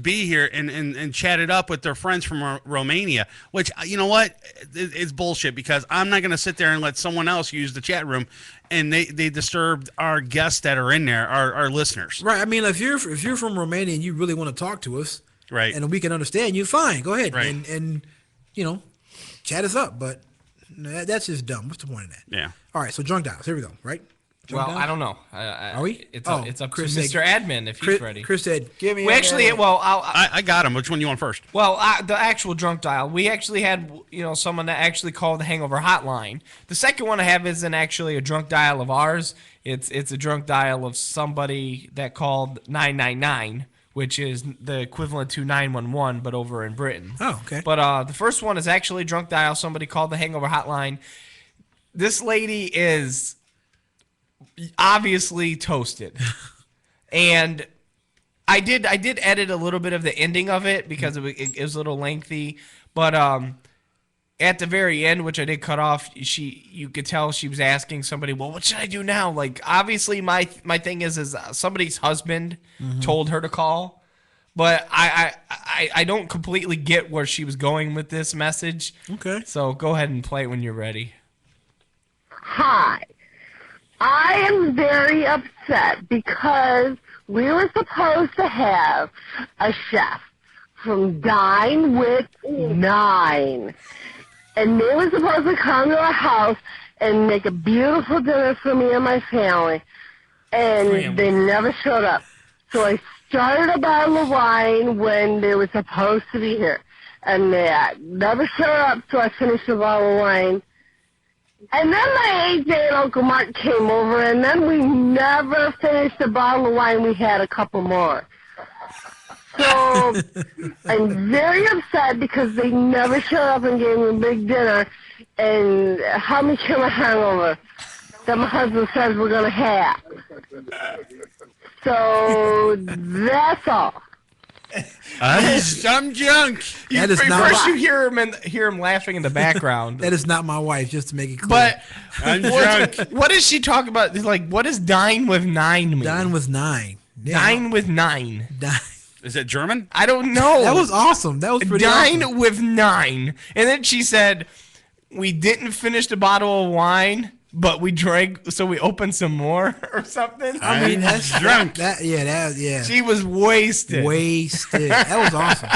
[SPEAKER 1] be here and chat it up with their friends from Romania, which it's bullshit, because I'm not going to sit there and let someone else use the chat room. And they disturbed our guests that are in there, our listeners.
[SPEAKER 7] Right. I mean, if you're from Romania and you really want to talk to us,
[SPEAKER 1] right,
[SPEAKER 7] and we can understand you, fine, go ahead,
[SPEAKER 1] right,
[SPEAKER 7] and chat us up. But that's just dumb. What's the point of that?
[SPEAKER 1] Yeah.
[SPEAKER 7] All right. So drunk dials. Here we go. Right.
[SPEAKER 6] Well, I don't know.
[SPEAKER 7] Are we?
[SPEAKER 6] It's up Chris to Mr. Admin if he's ready.
[SPEAKER 7] Chris said, "Give me."
[SPEAKER 1] I got him. Which one do you want first?
[SPEAKER 6] Well, the actual drunk dial. We actually had someone that actually called the Hangover Hotline. The second one I have isn't actually a drunk dial of ours. It's a drunk dial of somebody that called 999, which is the equivalent to 911, but over in Britain.
[SPEAKER 7] Oh, okay.
[SPEAKER 6] But the first one is actually drunk dial. Somebody called the Hangover Hotline. This lady is obviously toasted, and I did edit a little bit of the ending of it because it was a little lengthy, but at the very end, which I did cut off, you could tell she was asking somebody, well, what should I do now? Like, obviously my thing is somebody's husband told her to call, but I don't completely get where she was going with this message.
[SPEAKER 7] Okay.
[SPEAKER 6] So go ahead and play it when you're ready.
[SPEAKER 8] Hi. I am very upset because we were supposed to have a chef from Dine with Nine. And they were supposed to come to our house and make a beautiful dinner for me and my family. And they never showed up. So I started a bottle of wine when they were supposed to be here. And they never showed up, so I finished the bottle of wine. And then my 8-day Uncle Mark came over, and then we never finished the bottle of wine. We had a couple more. So I'm very upset because they never showed up and gave me a big dinner and helped me cure my hangover that my husband says we're going to have. So that's all.
[SPEAKER 1] I'm drunk.
[SPEAKER 7] That is not
[SPEAKER 6] First, you hear him laughing in the background.
[SPEAKER 7] That is not my wife, just to make it clear.
[SPEAKER 6] But
[SPEAKER 1] I'm drunk.
[SPEAKER 6] What does she talk about? Like, what does Dine with Nine mean?
[SPEAKER 7] Dine with Nine. Yeah.
[SPEAKER 6] Dine with Nine.
[SPEAKER 1] Is it German?
[SPEAKER 6] I don't know.
[SPEAKER 7] That was awesome. That was pretty
[SPEAKER 6] Dine
[SPEAKER 7] awesome.
[SPEAKER 6] with 9. And then she said, we didn't finish the bottle of wine, but we drank, so we opened some more or something.
[SPEAKER 7] I mean, that's
[SPEAKER 1] drunk.
[SPEAKER 7] Yeah.
[SPEAKER 6] She was wasted.
[SPEAKER 7] Wasted. That was awesome.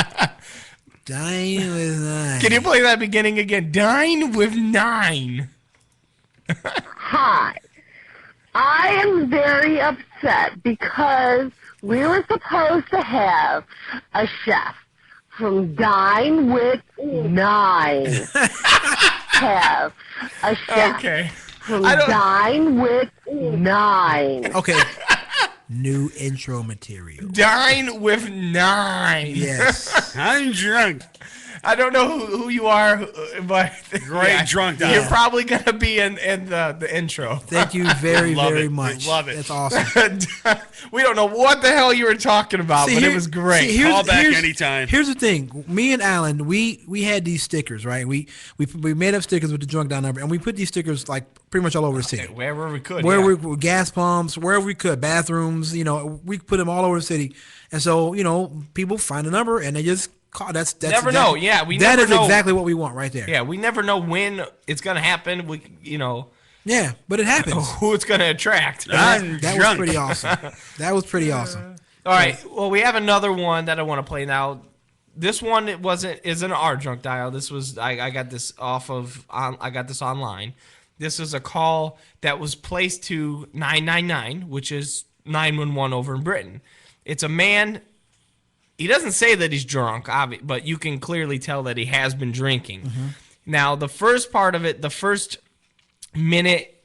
[SPEAKER 7] Dine with 9.
[SPEAKER 6] Can you play that beginning again? Dine with 9.
[SPEAKER 8] Hi. I am very upset because we were supposed to have a chef from Dine with 9. Have a chef
[SPEAKER 6] Okay.
[SPEAKER 8] from Dine with 9.
[SPEAKER 7] Okay. New intro material.
[SPEAKER 6] Dine with 9.
[SPEAKER 7] Yes.
[SPEAKER 1] I'm drunk.
[SPEAKER 6] I don't know who you are, but
[SPEAKER 1] Great drunk
[SPEAKER 6] you're
[SPEAKER 1] dial.
[SPEAKER 6] probably going to be in the intro.
[SPEAKER 7] Thank you very,
[SPEAKER 1] Love
[SPEAKER 7] very
[SPEAKER 1] it.
[SPEAKER 7] much.
[SPEAKER 1] Love it.
[SPEAKER 7] That's awesome.
[SPEAKER 6] We don't know what the hell you were talking about, but it was great.
[SPEAKER 1] Call back anytime.
[SPEAKER 7] Here's the thing. Me and Alan, we had these stickers, right? We made up stickers with the drunk down number, and we put these stickers like pretty much all over the city.
[SPEAKER 6] Wherever we could.
[SPEAKER 7] Where
[SPEAKER 6] yeah.
[SPEAKER 7] we gas pumps, wherever we could, bathrooms, we put them all over the city. And so, people find a number and they just call. That's
[SPEAKER 6] Never know. Yeah, we
[SPEAKER 7] that
[SPEAKER 6] never
[SPEAKER 7] is
[SPEAKER 6] know.
[SPEAKER 7] exactly what we want right there.
[SPEAKER 6] Yeah, we never know when it's going to happen.
[SPEAKER 7] Yeah, but it happens.
[SPEAKER 6] Who it's going to attract.
[SPEAKER 7] That was pretty awesome. That was pretty awesome.
[SPEAKER 6] All right. Well, we have another one that I want to play now. This one isn't our drunk dial. This was I got this I got this online. This is a call that was placed to 999, which is 911 over in Britain. It's a man. He doesn't say that he's drunk, but you can clearly tell that he has been drinking.
[SPEAKER 7] Mm-hmm.
[SPEAKER 6] Now, the first part of it, the first minute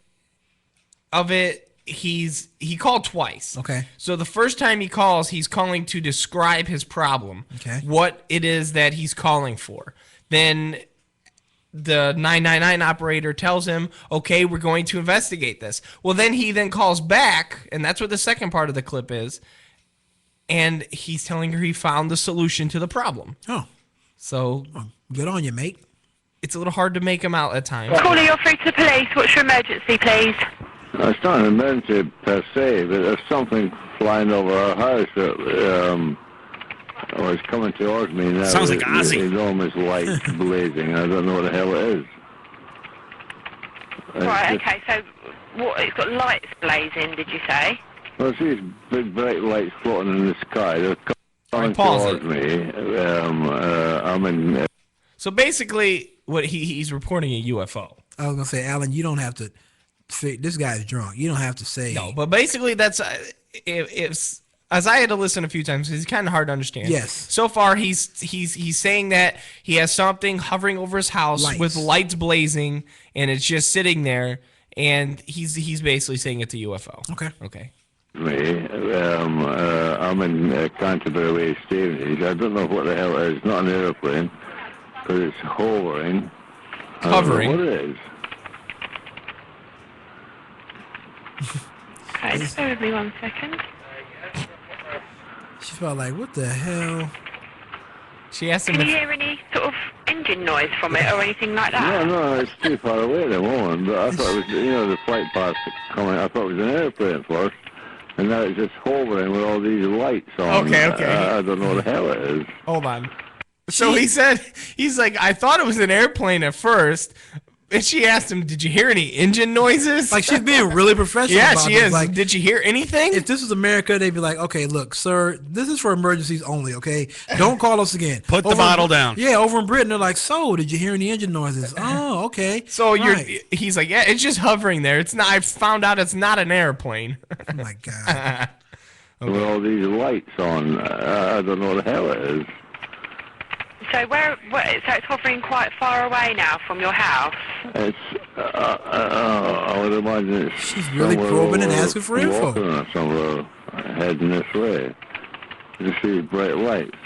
[SPEAKER 6] of it, he called twice.
[SPEAKER 7] Okay.
[SPEAKER 6] So the first time he calls, he's calling to describe his problem.
[SPEAKER 7] Okay.
[SPEAKER 6] What it is that he's calling for. Then the 999 operator tells him, okay, we're going to investigate this. Well, then he calls back, and that's what the second part of the clip is, and he's telling her he found the solution to the problem.
[SPEAKER 7] Oh,
[SPEAKER 6] So
[SPEAKER 7] good on you, mate.
[SPEAKER 6] it's a little hard to make him out at times.
[SPEAKER 9] Caller, you're through to the police. What's your emergency, please?
[SPEAKER 10] It's not an emergency per se, but there's something flying over our house that was coming towards me now.
[SPEAKER 1] Sounds like Ozzy.
[SPEAKER 10] Enormous light blazing. I don't know what the hell it is.
[SPEAKER 9] Right, okay, so it's got lights blazing, did you say?
[SPEAKER 10] Well, I see these big bright lights floating in the sky. They're coming
[SPEAKER 6] pause
[SPEAKER 10] towards me. I'm in...
[SPEAKER 6] So basically, what he's reporting a UFO.
[SPEAKER 7] I was gonna say, Alan, you don't have to. This guy's drunk. You don't have to say.
[SPEAKER 6] No, but basically that's if as I had to listen a few times because it's kind of hard to understand.
[SPEAKER 7] Yes.
[SPEAKER 6] So far, he's saying that he has something hovering over his house with lights blazing, and it's just sitting there, and he's basically saying it's a UFO.
[SPEAKER 7] Okay.
[SPEAKER 6] Okay.
[SPEAKER 10] Me. I'm in Canterbury Way, Stevenage. I don't know what the hell it is. Not an aeroplane, because it's hovering.
[SPEAKER 6] Hovering.
[SPEAKER 10] I don't know what it is.
[SPEAKER 9] Okay, just bear with me 1 second.
[SPEAKER 7] She felt like, what the hell?
[SPEAKER 6] She asked him
[SPEAKER 9] Can you hear any sort of engine noise from it or anything like that?
[SPEAKER 10] No, it's too far away at the moment. But I thought it was, the flight path coming. I thought it was an airplane first, and now it's just hovering with all these lights on.
[SPEAKER 6] Okay.
[SPEAKER 10] I don't know what the hell it is.
[SPEAKER 6] Hold on. So he said, he's like, I thought it was an airplane at first. And she asked him, did you hear any engine noises?
[SPEAKER 7] Like, she's being really professional.
[SPEAKER 6] Yeah,
[SPEAKER 7] about
[SPEAKER 6] she
[SPEAKER 7] this.
[SPEAKER 6] is.
[SPEAKER 7] Like,
[SPEAKER 6] did you hear anything?
[SPEAKER 7] if this was America, they'd be like, okay, look, sir, this is for emergencies only, okay? Don't call us again.
[SPEAKER 1] Put the
[SPEAKER 7] Over
[SPEAKER 1] bottle down.
[SPEAKER 7] Yeah, over in Britain, they're like, so, did you hear any engine noises? Oh, okay.
[SPEAKER 6] So
[SPEAKER 7] Right.
[SPEAKER 6] he's like, yeah, it's just hovering there. It's not. I found out it's not an airplane.
[SPEAKER 7] Oh, my God.
[SPEAKER 10] With all these lights on. I don't know what the hell it is.
[SPEAKER 9] So so it's hovering quite far away now from your house.
[SPEAKER 10] It's, I would imagine it's
[SPEAKER 7] She's really probing and asking for info.
[SPEAKER 10] Walking or somewhere, heading this way. You see bright lights.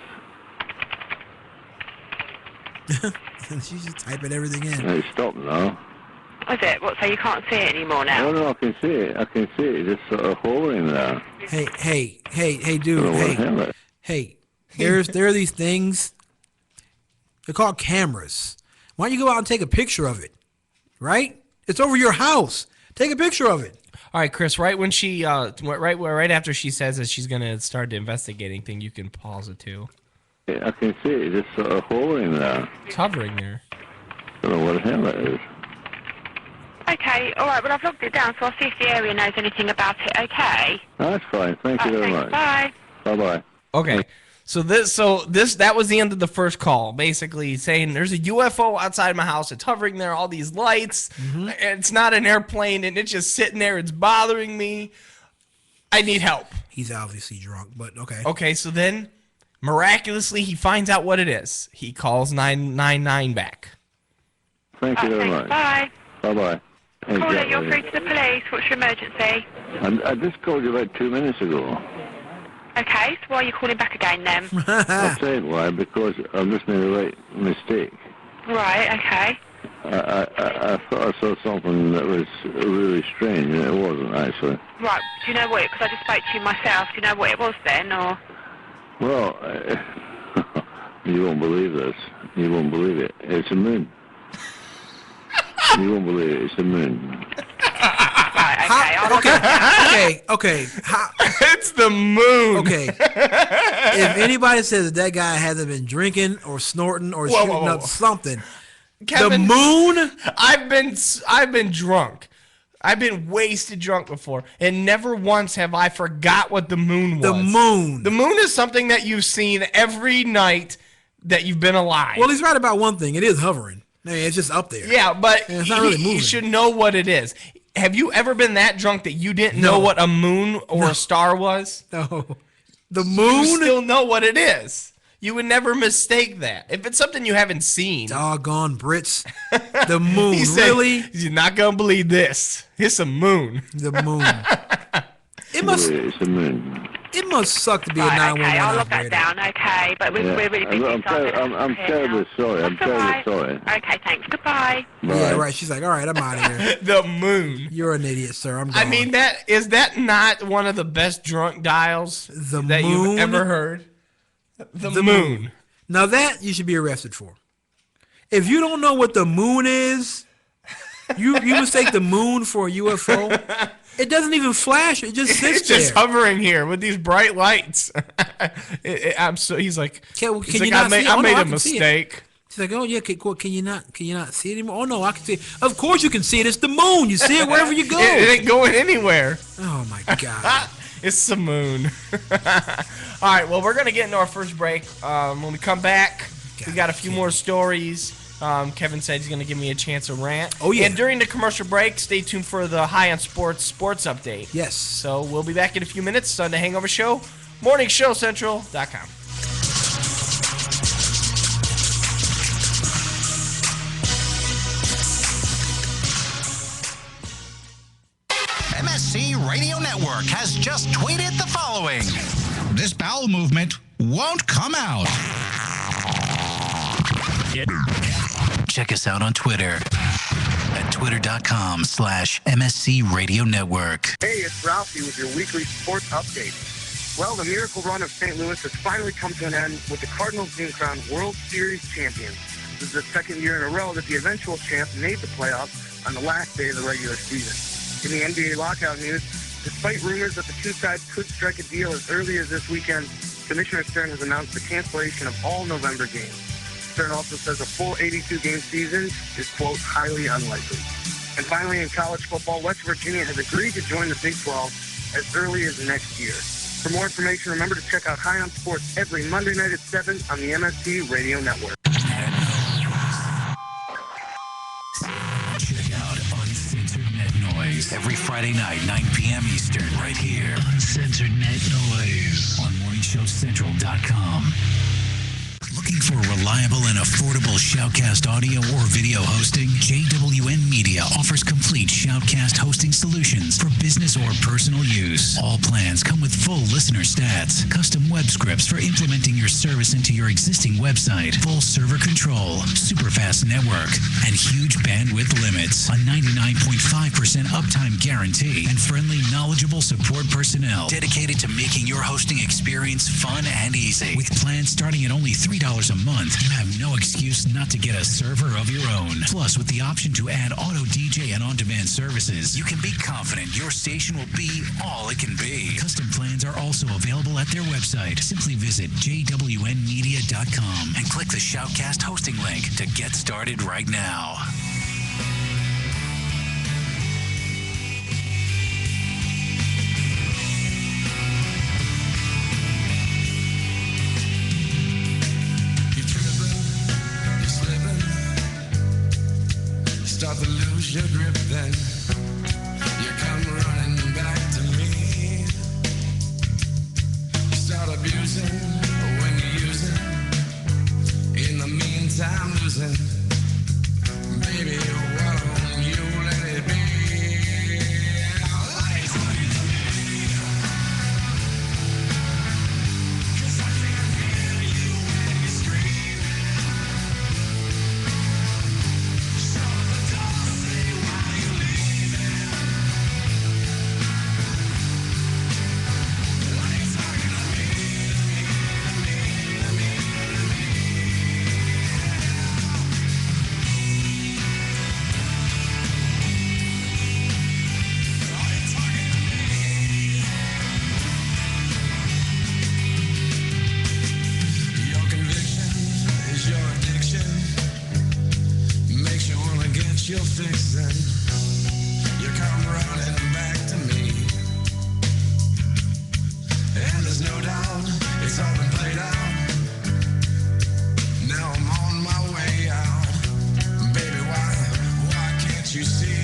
[SPEAKER 7] She's just typing everything in.
[SPEAKER 10] It's stopped now.
[SPEAKER 9] Is it? What, so you can't see it anymore now?
[SPEAKER 10] Oh no, I can see it. I can see it. It's sort of hovering there.
[SPEAKER 7] Hey,
[SPEAKER 10] I
[SPEAKER 7] dude.
[SPEAKER 10] don't know what the hell it is.
[SPEAKER 7] Hey. There are these things. They're called cameras. Why don't you go out and take a picture of it? Right? It's over your house. Take a picture of it.
[SPEAKER 6] All right, Chris. Right when she, right after she says that she's gonna start investigating thing, you can pause it too.
[SPEAKER 10] Yeah, I can see it. It's sort of hovering there.
[SPEAKER 6] It's hovering there.
[SPEAKER 10] I don't know what the hell it is.
[SPEAKER 9] Okay, all right. Well, I've logged it down, so I'll see if the area knows anything about it. Okay.
[SPEAKER 10] That's fine. Thank you very much.
[SPEAKER 9] Bye.
[SPEAKER 10] Bye-bye.
[SPEAKER 6] Okay. So that was the end of the first call, basically saying there's a UFO outside my house. It's hovering there, all these lights. And it's not an airplane, and it's just sitting there. It's bothering me. I need help.
[SPEAKER 7] He's obviously drunk, but okay.
[SPEAKER 6] Okay, so then miraculously he finds out what it is. He calls 999 back.
[SPEAKER 10] Thank you very much.
[SPEAKER 9] Bye.
[SPEAKER 10] Bye-bye.
[SPEAKER 9] Caller, you're through to the police. What's your emergency?
[SPEAKER 10] I just called you about 2 minutes ago.
[SPEAKER 9] Okay, so why are you calling back again then?
[SPEAKER 10] I'll say why, because I've just made a right mistake.
[SPEAKER 9] Right, okay.
[SPEAKER 10] I thought I saw something that was really strange, and it wasn't, actually.
[SPEAKER 9] Right, do you know what? Because I just spoke to you myself. Do you know what it was then, or...?
[SPEAKER 10] Well, you won't believe this. You won't believe it. It's a moon. You won't believe it. It's a moon.
[SPEAKER 7] Okay.
[SPEAKER 6] It's the moon.
[SPEAKER 7] Okay. If anybody says that guy hasn't been drinking or snorting or shooting up something,
[SPEAKER 6] Kevin,
[SPEAKER 7] the moon.
[SPEAKER 6] I've been drunk. I've been wasted drunk before, and never once have I forgot what the moon was.
[SPEAKER 7] The moon.
[SPEAKER 6] The moon is something that you've seen every night that you've been alive.
[SPEAKER 7] Well, he's right about one thing. It is hovering. I mean, it's just up there.
[SPEAKER 6] Yeah, but
[SPEAKER 7] it's not really moving.
[SPEAKER 6] You should know what it is. Have you ever been that drunk that you didn't know what a moon or a star was?
[SPEAKER 7] No. The moon?
[SPEAKER 6] You still know what it is. You would never mistake that. If it's something you haven't seen.
[SPEAKER 7] Doggone Brits. The moon.
[SPEAKER 6] He said,
[SPEAKER 7] really?
[SPEAKER 6] You're not going to believe this. It's a moon.
[SPEAKER 7] The moon.
[SPEAKER 10] It's a moon.
[SPEAKER 7] It must suck to be a 911
[SPEAKER 9] Okay, I'll log
[SPEAKER 7] operator.
[SPEAKER 9] that down, okay. But we're really busy.
[SPEAKER 10] I'm terribly sorry. I'm terribly sorry.
[SPEAKER 9] Okay, thanks. Goodbye.
[SPEAKER 7] Yeah, right. She's like, all right, I'm out of here.
[SPEAKER 6] The moon.
[SPEAKER 7] You're an idiot, sir. I'm gone.
[SPEAKER 6] I mean, is that not one of the best drunk dials that
[SPEAKER 7] moon?
[SPEAKER 6] you've ever heard? The moon.
[SPEAKER 7] Now that you should be arrested for. If you don't know what the moon is, you mistake the moon for a UFO. It doesn't even flash. It just sits
[SPEAKER 6] It's just hovering here with these bright lights. He's like, I made a mistake.
[SPEAKER 7] She's like, oh yeah, can you not see it anymore? Oh no, I can see it. Of course you can see it. It's the moon. You see it wherever you go.
[SPEAKER 6] It ain't going anywhere.
[SPEAKER 7] Oh my God.
[SPEAKER 6] It's the moon. All right, well, we're going to get into our first break. When we come back, we got a few more stories. Kevin said he's going to give me a chance to rant.
[SPEAKER 7] Oh, yeah.
[SPEAKER 6] And during the commercial break, stay tuned for the High on Sports update.
[SPEAKER 7] Yes.
[SPEAKER 6] So we'll be back in a few minutes. Sunday Hangover Show, morningshowcentral.com.
[SPEAKER 11] MSC Radio Network has just tweeted the following. This bowel movement won't come out. Check us out on Twitter at twitter.com/MSC Radio Network.
[SPEAKER 12] Hey, it's Ralphie with your weekly sports update. Well, the miracle run of St. Louis has finally come to an end with the Cardinals being crowned World Series champions. This is the second year in a row that the eventual champ made the playoffs on the last day of the regular season. In the NBA lockout news, despite rumors that the two sides could strike a deal as early as this weekend, Commissioner Stern has announced the cancellation of all November games. Stern also says a full 82-game season is, quote, highly unlikely. And finally, in college football, West Virginia has agreed to join the Big 12 as early as next year. For more information, remember to check out High on Sports every Monday night at 7 on the MSC Radio Network.
[SPEAKER 11] Check out Uncensored Net Noise every Friday night, 9 p.m. Eastern, right here. Uncensored Net Noise on MorningShowCentral.com. Looking for reliable and affordable Shoutcast audio or video hosting? JWN Media offers complete Shoutcast hosting solutions for business or personal use. All plans come with full listener stats, custom web scripts for implementing your service into your existing website, full server control, super fast network, and huge bandwidth limits. A 99.5% uptime guarantee and friendly, knowledgeable support personnel dedicated to making your hosting experience fun and easy. With plans starting at only $3 a month, you have no excuse not not to get a server of your own. Plus, with the option to add auto DJ and on-demand services, you can be confident your station will be all it can be. Custom plans are also available at their website. Simply visit jwnmedia.com and click the Shoutcast hosting link to get started right now.
[SPEAKER 13] Start to lose your grip, then you come running back to me. You start abusing when you're using, in the meantime losing. Baby, why don't you let it be? Lights on you. 'Cause I can't hear you when you scream. You're fixing, you come running back to me, and there's no doubt it's all been played out. Now I'm on my way out, baby. Why can't you see?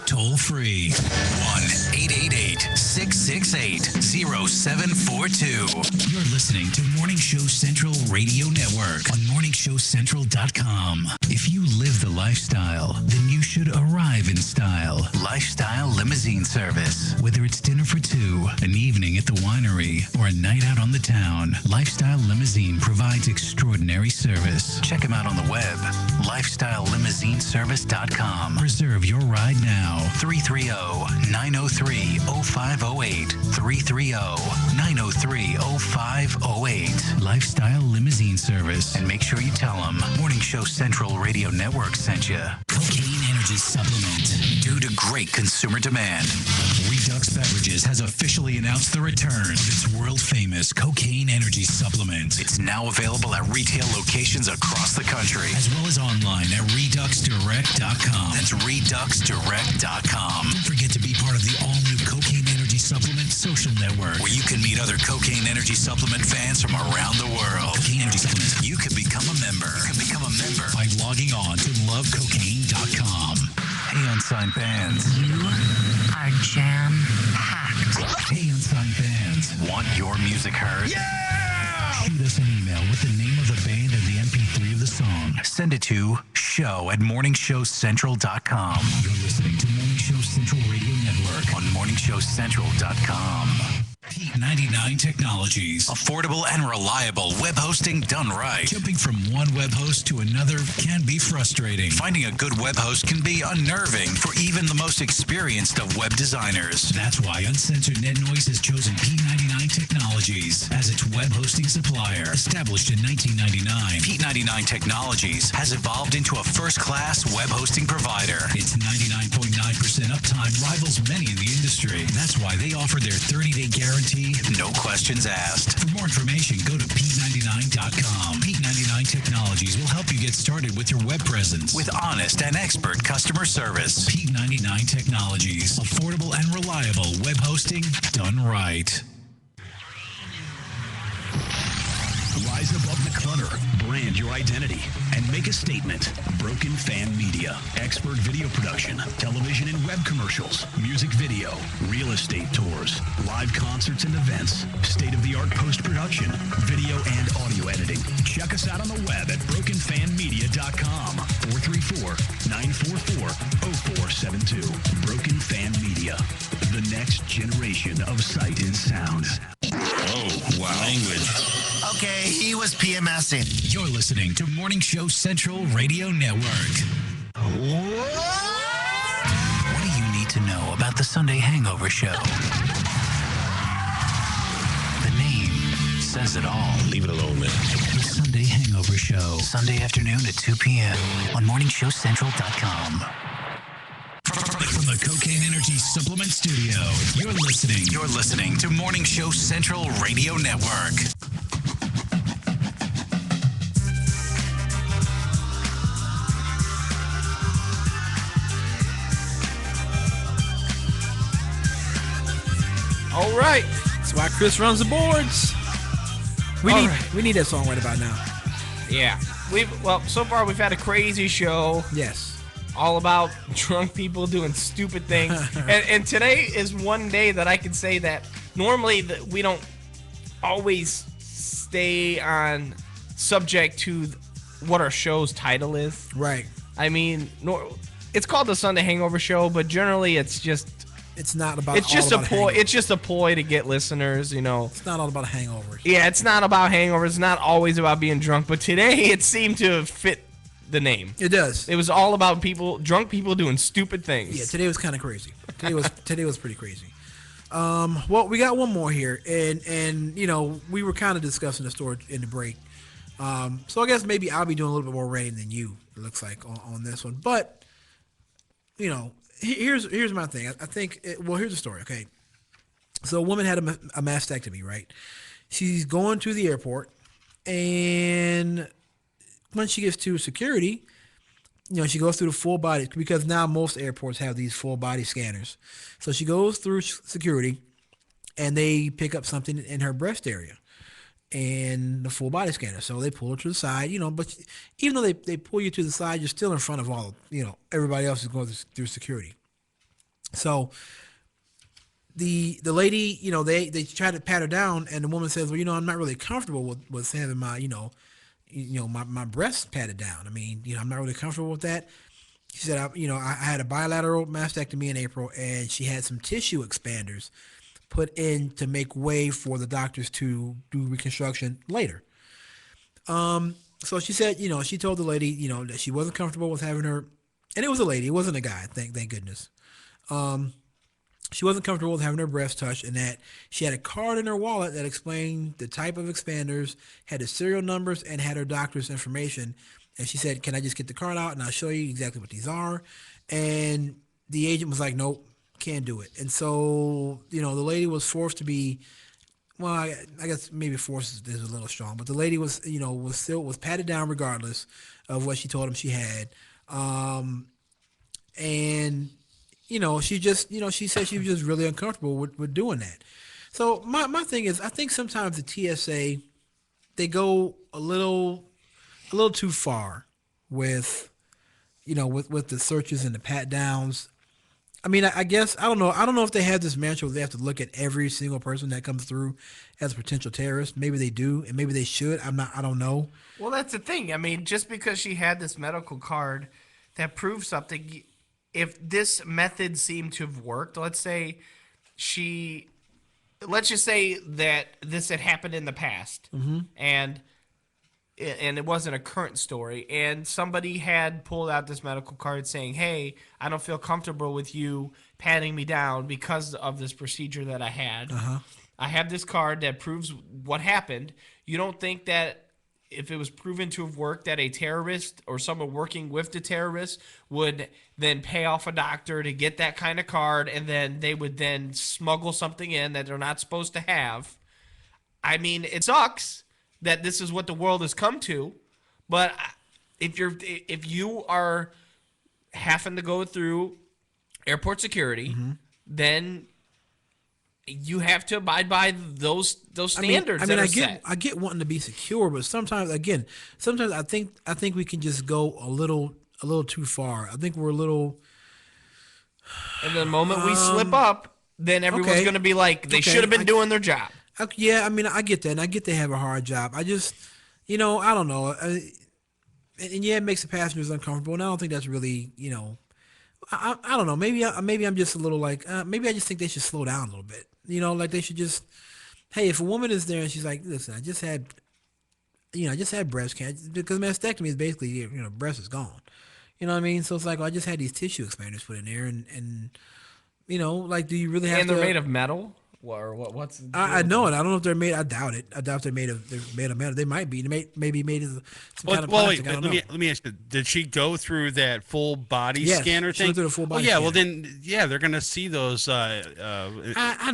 [SPEAKER 11] Toll-free. 1-888-668-0742. You're listening to Morning Show Central Radio Network on morningshowcentral.com. If you live the lifestyle, then you should arrive in style. Lifestyle Limousine Service. Whether it's dinner for two, an evening at the winery, or a night out on the town, Lifestyle Limousine provides extraordinary service. Check them out on the web, lifestylelimousineservice.com. Reserve your ride now. 330-903-0508. 730-903-0508. Lifestyle Limousine Service. And make sure you tell them Morning Show Central Radio Network sent you. Cocaine Energy Supplement. Due to great consumer demand, Redux Beverages has officially announced the return of its world-famous Cocaine Energy Supplement. It's now available at retail locations across the country, as well as online at ReduxDirect.com. That's ReduxDirect.com. Don't forget to be part of the all-new Cocaine Energy Supplement social network, where you can meet other Cocaine Energy Supplement fans from around the world. Cocaine Energy Supplement. You can become a member. By logging on to lovecocaine.com. Hey, Unsigned Bands.
[SPEAKER 14] You are jam-packed.
[SPEAKER 11] Hey, Unsigned Bands. Want your music heard? Yeah! Shoot us an email with the name of the band and the MP3 of the song. Send it to show@morningshowcentral.com. You're listening to Morning Show Central Radio Network on morningshowcentral.com. Pete 99 Technologies. Affordable and reliable web hosting done right. Jumping from one web host to another can be frustrating. Finding a good web host can be unnerving for even the most experienced of web designers. That's why Uncensored Net Noise has chosen P99 Technologies as its web hosting supplier. Established in 1999, P99 Technologies has evolved into a first-class web hosting provider. Its 99.9% uptime rivals many in the industry. That's why they offer their 30-day guarantee, no questions asked. For more information, go to P99.com. P99 Technologies will help you get started with your web presence with honest and expert customer service. P99 Technologies. Affordable and reliable web hosting done right.
[SPEAKER 15] Rise above the clutter, brand your identity, and make a statement. Broken Fan Media. Expert video production, television and web commercials, music video, real estate tours, live concerts and events, state-of-the-art post-production, video and audio editing. Check us out on the web at brokenfanmedia.com. 434-944-0472. Broken Fan Media. The next generation of sight and sound.
[SPEAKER 11] Oh, wow. Language.
[SPEAKER 16] Okay, he was PMSing.
[SPEAKER 11] You're listening to Morning Show Central Radio Network. What do you need to know about the Sunday Hangover Show? The name says it all. Leave it alone, man. The Sunday Hangover Show. Sunday afternoon at 2 p.m. on morningshowcentral.com. From the Cocaine Energy Supplement Studio, you're listening to Morning Show Central Radio Network.
[SPEAKER 6] All right.
[SPEAKER 7] That's why Chris runs the boards. We need that song right about now.
[SPEAKER 6] Yeah. So far we've had a crazy show.
[SPEAKER 7] Yes.
[SPEAKER 6] All about drunk people doing stupid things. and today is one day that I can say that normally we don't always stay on subject to what our show's title is.
[SPEAKER 7] Right.
[SPEAKER 6] I mean, it's called the Sunday Hangover Show, but generally it's not about. It's just a ploy. It's just a ploy to get listeners. You know.
[SPEAKER 7] It's not all about hangovers.
[SPEAKER 6] Yeah, it's not about hangovers. It's not always about being drunk. But today it seemed to fit the name.
[SPEAKER 7] It does.
[SPEAKER 6] It was all about drunk people doing stupid things.
[SPEAKER 7] Yeah, today was kind of crazy. Today was pretty crazy. Well, we got one more here, and you know, we were kind of discussing the story in the break. So I guess maybe I'll be doing a little bit more rating than you. It looks like on this one, but you know, here's my thing. I think. Here's the story. Okay, so a woman had a mastectomy, right? She's going to the airport, and when she gets to security, you know, she goes through the full body, because now most airports have these full body scanners. So she goes through security, and they pick up something in her breast area, and the full body scanner. So they pull her to the side, you know, but even though they pull you to the side, you're still in front of everybody else is going through security. So the lady, you know, they try to pat her down, and the woman says, well, you know, I'm not really comfortable with having my, my breasts patted down. I mean, you know, I'm not really comfortable with that. She said, I had a bilateral mastectomy in April, and she had some tissue expanders put in to make way for the doctors to do reconstruction later. So she said, you know, she told the lady, you know, that she wasn't comfortable with having her, and it was a lady, it wasn't a guy, thank goodness. she wasn't comfortable with having her breasts touched, and that she had a card in her wallet that explained the type of expanders, had the serial numbers, and had her doctor's information. And she said, "Can I just get the card out and I'll show you exactly what these are?" And the agent was like, "Nope, can't do it." And so, the lady was forced to be, well, I guess maybe forced is a little strong, but the lady was, was patted down regardless of what she told him she had. And she just, she said she was just really uncomfortable with doing that. So my thing is, I think sometimes the TSA, they go a little too far with, with the searches and the pat downs. I mean, I guess, I don't know if they have this mantra where they have to look at every single person that comes through as a potential terrorist. Maybe they do, and maybe they should. I don't know.
[SPEAKER 6] Well, that's the thing. I mean, just because she had this medical card that proves something, if this method seemed to have worked, let's just say that this had happened in the past, and it wasn't a current story, and somebody had pulled out this medical card saying, "Hey, I don't feel comfortable with you patting me down because of this procedure that I had. I have this card that proves what happened." You don't think that if it was proven to have worked, that a terrorist or someone working with the terrorist would then pay off a doctor to get that kind of card, and then they would then smuggle something in that they're not supposed to have? I mean, it sucks that this is what the world has come to, but if you are having to go through airport security, then you have to abide by those standards.
[SPEAKER 7] I get wanting to be secure, but sometimes I think we can just go a little too far. I think we're a little.
[SPEAKER 6] And the moment we slip up, then everyone's going to be like, they should have been doing their job.
[SPEAKER 7] Yeah, I mean, I get that, and I get they have a hard job. I just, I don't know. And yeah, it makes the passengers uncomfortable, and I don't think that's really, I don't know. Maybe I'm just a little like, maybe I just think they should slow down a little bit. Like they should just, hey, if a woman is there and she's like, "Listen, I just had breast cancer," because mastectomy is basically, breast is gone. You know what I mean? So it's like, well, I just had these tissue expanders put in there, and like, do you really have?
[SPEAKER 6] And they're made of metal. Or what's
[SPEAKER 7] I know it. I don't know if they're made. I doubt it. I doubt they're made of metal. They might be. They may be made of some kind of plastic.
[SPEAKER 1] Wait, let me ask you. Did she go through that full body scanner thing?
[SPEAKER 7] She went through the full body.
[SPEAKER 1] Well, then they're gonna see those
[SPEAKER 7] I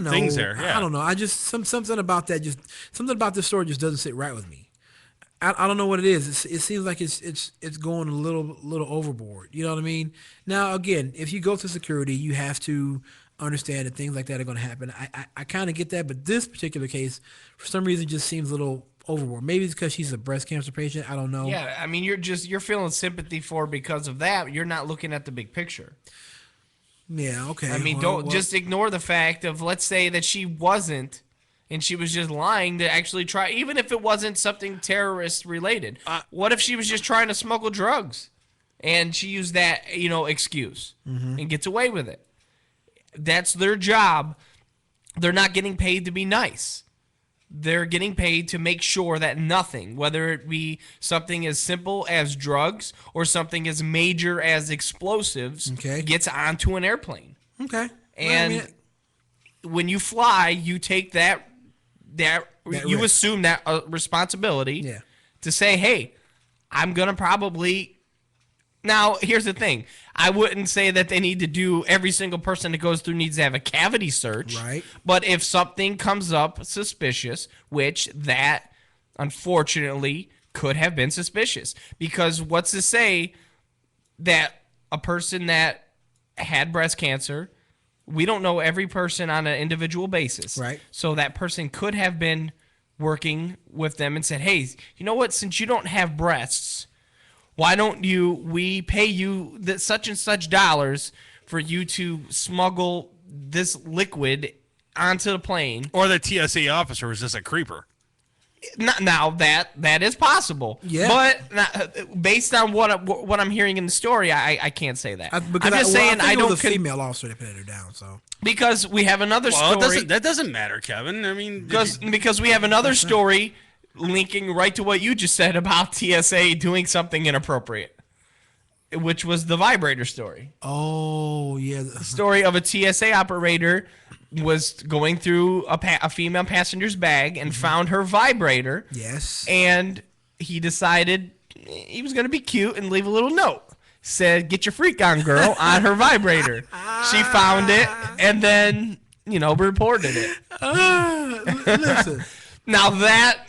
[SPEAKER 7] know.
[SPEAKER 1] things there. Yeah.
[SPEAKER 7] I don't know. I just something about that. Just something about this story just doesn't sit right with me. I don't know what it is. It seems like it's going a little overboard. You know what I mean? Now again, if you go through security, you have to understand that things like that are going to happen. I kind of get that, but this particular case, for some reason, just seems a little overboard. Maybe it's because she's a breast cancer patient. I don't know.
[SPEAKER 6] Yeah, I mean, you're feeling sympathy for her because of that. You're not looking at the big picture.
[SPEAKER 7] Yeah, okay.
[SPEAKER 6] I mean, just ignore the fact of, let's say that she wasn't, and she was just lying to actually try, even if it wasn't something terrorist related. What if she was just trying to smuggle drugs, and she used that excuse and gets away with it? That's their job. They're not getting paid to be nice. They're getting paid to make sure that nothing, whether it be something as simple as drugs or something as major as explosives, gets onto an airplane.
[SPEAKER 7] Okay.
[SPEAKER 6] And when you fly, you take that you
[SPEAKER 7] risk.
[SPEAKER 6] assume that responsibility to say, hey, I'm going to probably... Now, here's the thing. I wouldn't say that they need to do, every single person that goes through needs to have a cavity search.
[SPEAKER 7] Right.
[SPEAKER 6] But if something comes up suspicious, which that, unfortunately, could have been suspicious. Because what's to say that a person that had breast cancer, we don't know every person on an individual basis.
[SPEAKER 7] Right.
[SPEAKER 6] So that person could have been working with them and said, hey, you know what, since you don't have breasts, why don't we pay you such and such dollars for you to smuggle this liquid onto the plane?
[SPEAKER 1] Or the TSA officer was just a creeper.
[SPEAKER 6] Now that is possible.
[SPEAKER 7] Yeah.
[SPEAKER 6] But based on what I'm hearing in the story, I can't say that. I'm just saying
[SPEAKER 7] I
[SPEAKER 6] don't.
[SPEAKER 7] The female officer that patted her down. So
[SPEAKER 6] because we have another story.
[SPEAKER 1] That doesn't matter, Kevin. I mean,
[SPEAKER 6] because we have another story linking right to what you just said about TSA doing something inappropriate. which was the vibrator story.
[SPEAKER 7] Oh, yeah.
[SPEAKER 6] The story of a TSA operator was going through a female passenger's bag and found her vibrator.
[SPEAKER 7] Yes.
[SPEAKER 6] And he decided he was going to be cute and leave a little note. Said, "Get your freak on, girl," on her vibrator. She found it and then, reported it.
[SPEAKER 7] Listen.
[SPEAKER 6] Now that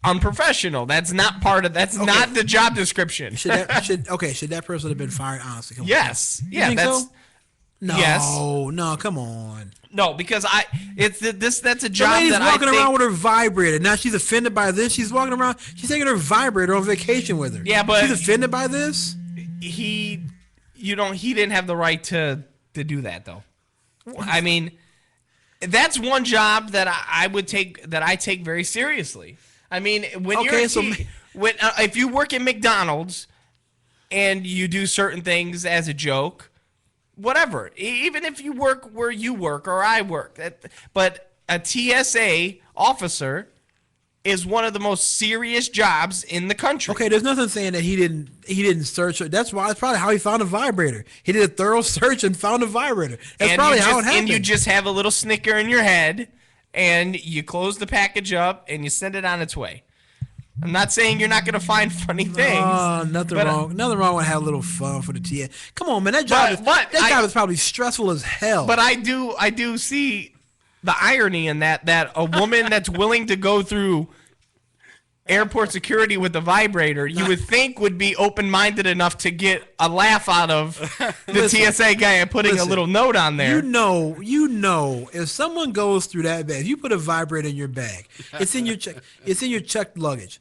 [SPEAKER 6] unprofessional. That's not part of. That's not the job description.
[SPEAKER 7] Should that person have been fired? Honestly, come on.
[SPEAKER 6] Yes.
[SPEAKER 7] You
[SPEAKER 6] Yeah.
[SPEAKER 7] think
[SPEAKER 6] That's.
[SPEAKER 7] so? No,
[SPEAKER 6] Yes.
[SPEAKER 7] no, come on.
[SPEAKER 6] No, because that's a
[SPEAKER 7] The
[SPEAKER 6] job
[SPEAKER 7] lady's
[SPEAKER 6] that
[SPEAKER 7] walking
[SPEAKER 6] I think,
[SPEAKER 7] around with her vibrator. Now she's offended by this. She's walking around. She's taking her vibrator on vacation with her.
[SPEAKER 6] Yeah, but
[SPEAKER 7] she's offended by this.
[SPEAKER 6] He didn't have the right to do that though. I mean, that's one job that I would take, that I take very seriously. I mean, when if you work at McDonald's and you do certain things as a joke, whatever, even if you work where you work or I work, but a TSA officer is one of the most serious jobs in the country.
[SPEAKER 7] Okay, there's nothing saying that he didn't search her. That's probably how he found a vibrator. He did a thorough search and found a vibrator. That's probably how it happened.
[SPEAKER 6] And you just have a little snicker in your head, and you close the package up, and you send it on its way. I'm not saying you're not going to find funny things.
[SPEAKER 7] Nothing wrong. Nothing wrong with having a little fun for the TA. Come on, man. That job is probably stressful as hell.
[SPEAKER 6] But I do see the irony in that a woman that's willing to go through airport security with the vibrator, you would think would be open-minded enough to get a laugh out of the TSA guy and putting a little note on there.
[SPEAKER 7] You know, if someone goes through that bag, if you put a vibrator in your bag, it's in your checked luggage.